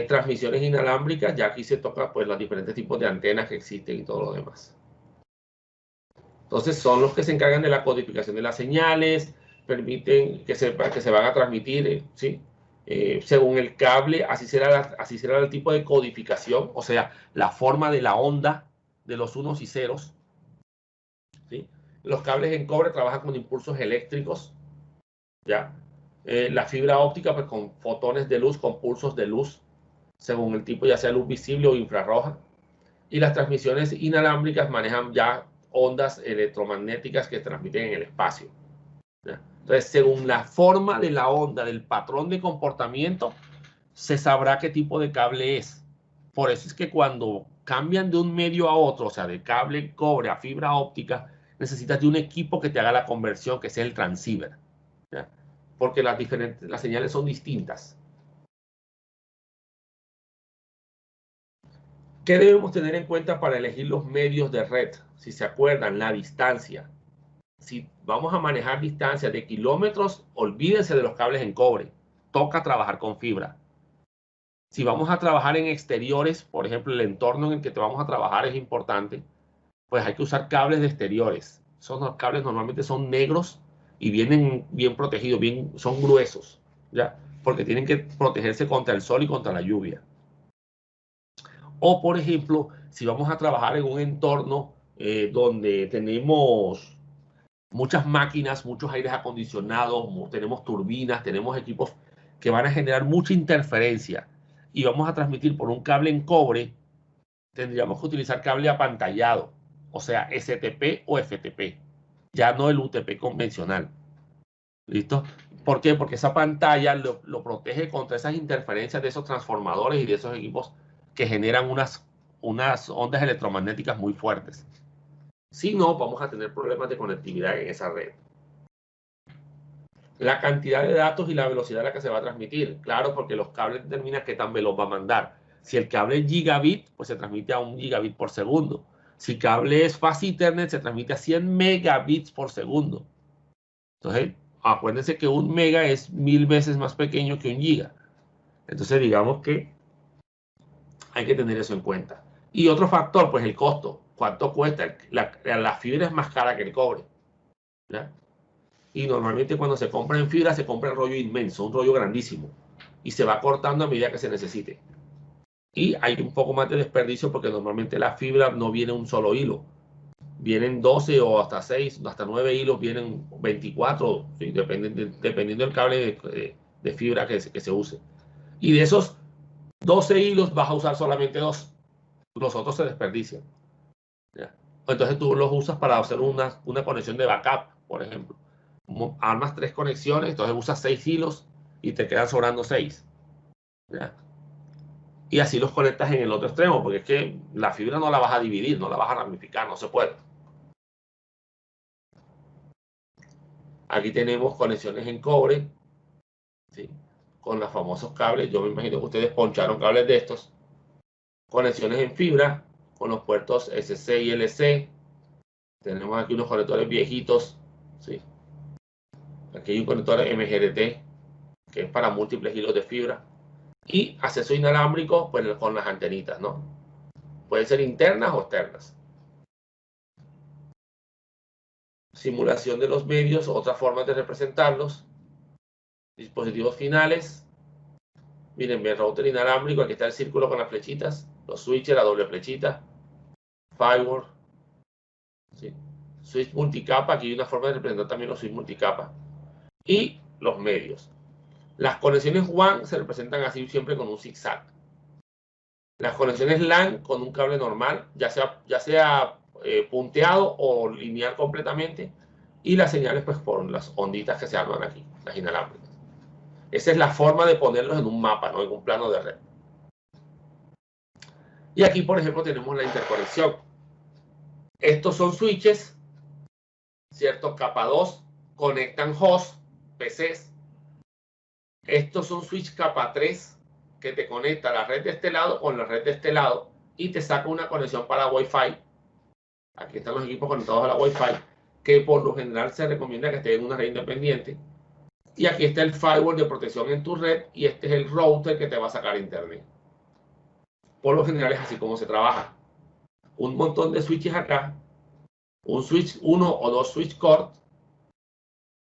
Speaker 1: Transmisiones inalámbricas, ya aquí se toca pues los diferentes tipos de antenas que existen y todo lo demás. Entonces son los que se encargan de la codificación de las señales, permiten que se van a transmitir, ¿sí? Según el cable, así será el tipo de codificación, o sea, la forma de la onda de los unos y ceros, ¿sí? Los cables en cobre trabajan con impulsos eléctricos, ¿ya? La fibra óptica, pues con fotones de luz, con pulsos de luz, según el tipo, ya sea luz visible o infrarroja. Y las transmisiones inalámbricas manejan ya ondas electromagnéticas que transmiten en el espacio, ¿ya? Entonces, según la forma de la onda, del patrón de comportamiento, se sabrá qué tipo de cable es. Por eso es que cuando cambian de un medio a otro, o sea, de cable cobre a fibra óptica, necesitas de un equipo que te haga la conversión, que sea el transceiver, ¿ya? Porque las señales son distintas. ¿Qué debemos tener en cuenta para elegir los medios de red? Si se acuerdan, la distancia. Si vamos a manejar distancias de kilómetros, olvídense de los cables en cobre. Toca trabajar con fibra. Si vamos a trabajar en exteriores, por ejemplo, el entorno en el que te vamos a trabajar es importante, pues hay que usar cables de exteriores. Esos cables normalmente son negros y vienen bien protegidos, son gruesos, ¿ya? Porque tienen que protegerse contra el sol y contra la lluvia. O, por ejemplo, si vamos a trabajar en un entorno donde tenemos muchas máquinas, muchos aires acondicionados, tenemos turbinas, tenemos equipos que van a generar mucha interferencia y vamos a transmitir por un cable en cobre, tendríamos que utilizar cable apantallado, o sea, STP o FTP, ya no el UTP convencional. ¿Listo? ¿Por qué? Porque esa pantalla lo protege contra esas interferencias de esos transformadores y de esos equipos que generan unas ondas electromagnéticas muy fuertes. Si no, vamos a tener problemas de conectividad en esa red. La cantidad de datos y la velocidad a la que se va a transmitir. Claro, porque los cables determinan qué tan veloz va a mandar. Si el cable es gigabit, pues se transmite a 1 gigabit por segundo. Si el cable es Fast Ethernet, se transmite a 100 megabits por segundo. Entonces, acuérdense que 1 mega es 1000 veces más pequeño que 1 giga. Entonces, digamos que hay que tener eso en cuenta. Y otro factor, pues el costo. ¿Cuánto cuesta? La fibra es más cara que el cobre, ¿ya? Y normalmente cuando se compra en fibra, se compra el rollo inmenso, un rollo grandísimo. Y se va cortando a medida que se necesite. Y hay un poco más de desperdicio porque normalmente la fibra no viene un solo hilo. Vienen 12 o hasta 6, hasta 9 hilos, vienen 24, ¿sí? Dependiendo del cable de fibra que se use. Y de esos 12 hilos vas a usar solamente 2. Los otros se desperdician, ¿ya? Entonces tú los usas para hacer una conexión de backup, por ejemplo. Armas 3 conexiones, entonces usas 6 hilos y te quedan sobrando 6, ¿ya? Y así los conectas en el otro extremo, porque es que la fibra no la vas a dividir, no la vas a ramificar, no se puede. Aquí tenemos conexiones en cobre, ¿sí? Con los famosos cables. Yo me imagino que ustedes poncharon cables de estos. Conexiones en fibra con los puertos SC y LC. Tenemos aquí unos conectores viejitos, ¿sí? Aquí hay un conector MGRT que es para múltiples hilos de fibra. Y acceso inalámbrico, pues con las antenitas, ¿no? Pueden ser internas o externas. Simulación de los medios, otra forma de representarlos. Dispositivos finales. Miren, mi router inalámbrico, aquí está el círculo con las flechitas. Los switches, la doble flechita. Firewall. ¿Sí? Switch multicapa, aquí hay una forma de representar también los switch multicapa. Y los medios. Las conexiones WAN se representan así siempre con un zigzag. Las conexiones LAN con un cable normal, ya sea punteado o lineal completamente. Y las señales pues por las onditas que se arman aquí, las inalámbricas. Esa es la forma de ponerlos en un mapa, ¿no? En un plano de red. Y aquí, por ejemplo, tenemos la interconexión. Estos son switches, ¿cierto? Capa 2 conectan hosts, PCs. Estos son switch capa 3 que te conecta la red de este lado con la red de este lado y te saca una conexión para Wi-Fi. Aquí están los equipos conectados a la Wi-Fi, que por lo general se recomienda que esté en una red independiente. Y aquí está el firewall de protección en tu red y este es el router que te va a sacar internet. Por lo general es así como se trabaja. Un montón de switches acá, un switch, uno o dos switch cord,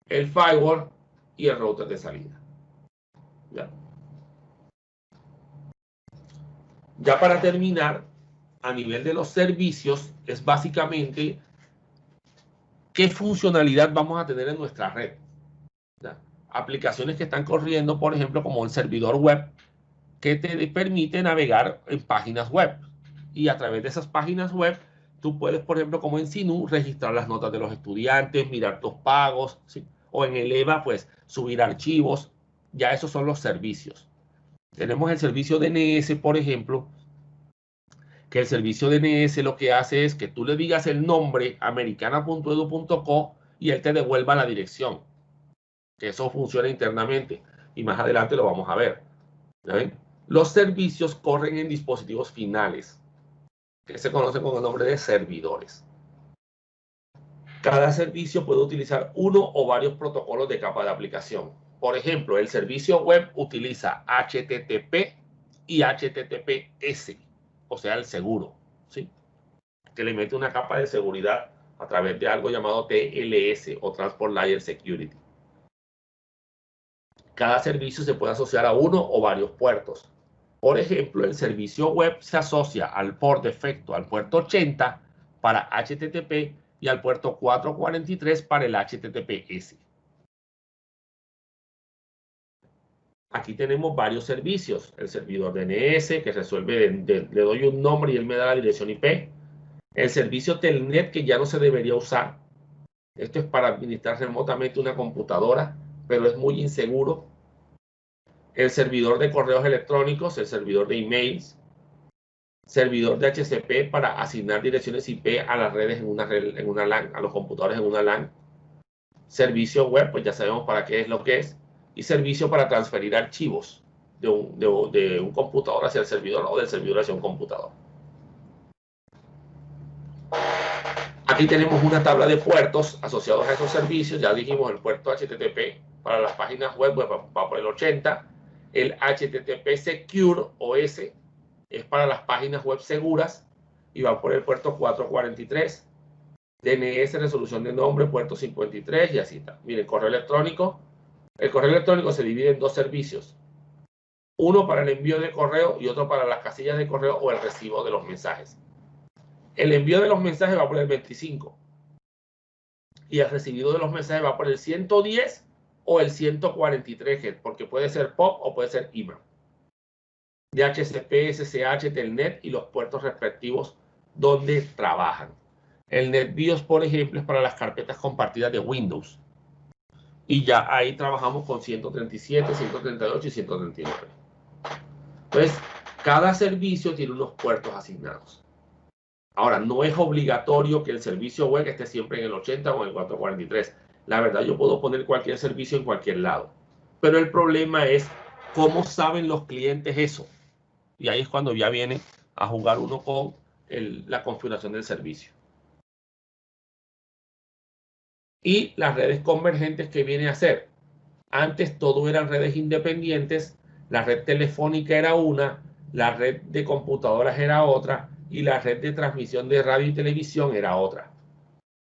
Speaker 1: el firewall y el router de salida. Ya para terminar, a nivel de los servicios, es básicamente qué funcionalidad vamos a tener en nuestra red. ¿Ya? Aplicaciones que están corriendo, por ejemplo, como el servidor web, que te permite navegar en páginas web. Y a través de esas páginas web, tú puedes, por ejemplo, como en Sinú, registrar las notas de los estudiantes, mirar tus pagos, ¿sí? O en el EVA, pues, subir archivos. Ya esos son los servicios. Tenemos el servicio DNS, por ejemplo, que el servicio DNS lo que hace es que tú le digas el nombre americana.edu.co y él te devuelva la dirección. Que eso funciona internamente. Y más adelante lo vamos a ver. ¿Ya ven? Los servicios corren en dispositivos finales, que se conocen con el nombre de servidores. Cada servicio puede utilizar uno o varios protocolos de capa de aplicación. Por ejemplo, el servicio web utiliza HTTP y HTTPS, o sea, el seguro, ¿sí? Que le mete una capa de seguridad a través de algo llamado TLS o Transport Layer Security. Cada servicio se puede asociar a uno o varios puertos. Por ejemplo, el servicio web se asocia por defecto al puerto 80 para HTTP y al puerto 443 para el HTTPS. Aquí tenemos varios servicios. El servidor DNS que resuelve, le doy un nombre y él me da la dirección IP. El servicio Telnet que ya no se debería usar. Esto es para administrar remotamente una computadora, pero es muy inseguro. El servidor de correos electrónicos, el servidor de emails, servidor de HCP para asignar direcciones IP a las redes en una LAN, a los computadores en una LAN. Servicio web, pues ya sabemos para qué es lo que es. Y servicio para transferir archivos de un computador hacia el servidor o del servidor hacia un computador. Aquí tenemos una tabla de puertos asociados a esos servicios. Ya dijimos el puerto HTTP para las páginas web va por el 80. El HTTP Secure OS es para las páginas web seguras y va por el puerto 443. DNS, resolución de nombre, puerto 53 y así está. Miren, correo electrónico. El correo electrónico se divide en dos servicios. Uno para el envío de correo y otro para las casillas de correo o el recibo de los mensajes. El envío de los mensajes va por el 25 y el recibido de los mensajes va por el 110 o el 143, porque puede ser POP o puede ser IMA. DHCP, SSH, Telnet y los puertos respectivos donde trabajan. El NetBIOS, por ejemplo, es para las carpetas compartidas de Windows. Y ya ahí trabajamos con 137, 138 y 139. Entonces, cada servicio tiene unos puertos asignados. Ahora, no es obligatorio que el servicio web esté siempre en el 80 o en el 443. La verdad, yo puedo poner cualquier servicio en cualquier lado. Pero el problema es cómo saben los clientes eso. Y ahí es cuando ya viene a jugar uno con la configuración del servicio. Y las redes convergentes, ¿qué viene a hacer? Antes todo eran redes independientes, la red telefónica era una, la red de computadoras era otra, y la red de transmisión de radio y televisión era otra.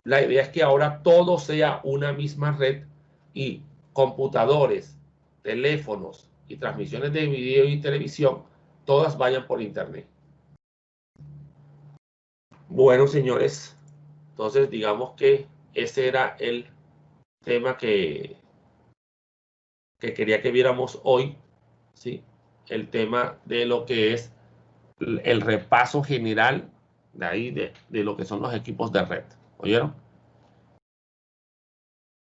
Speaker 1: La idea es que ahora todo sea una misma red y computadores, teléfonos y transmisiones de video y televisión, todas vayan por internet. Bueno, señores, entonces digamos que ese era el tema que quería que viéramos hoy, ¿sí? El tema de lo que es el repaso general de ahí de lo que son los equipos de red. ¿Oyeron?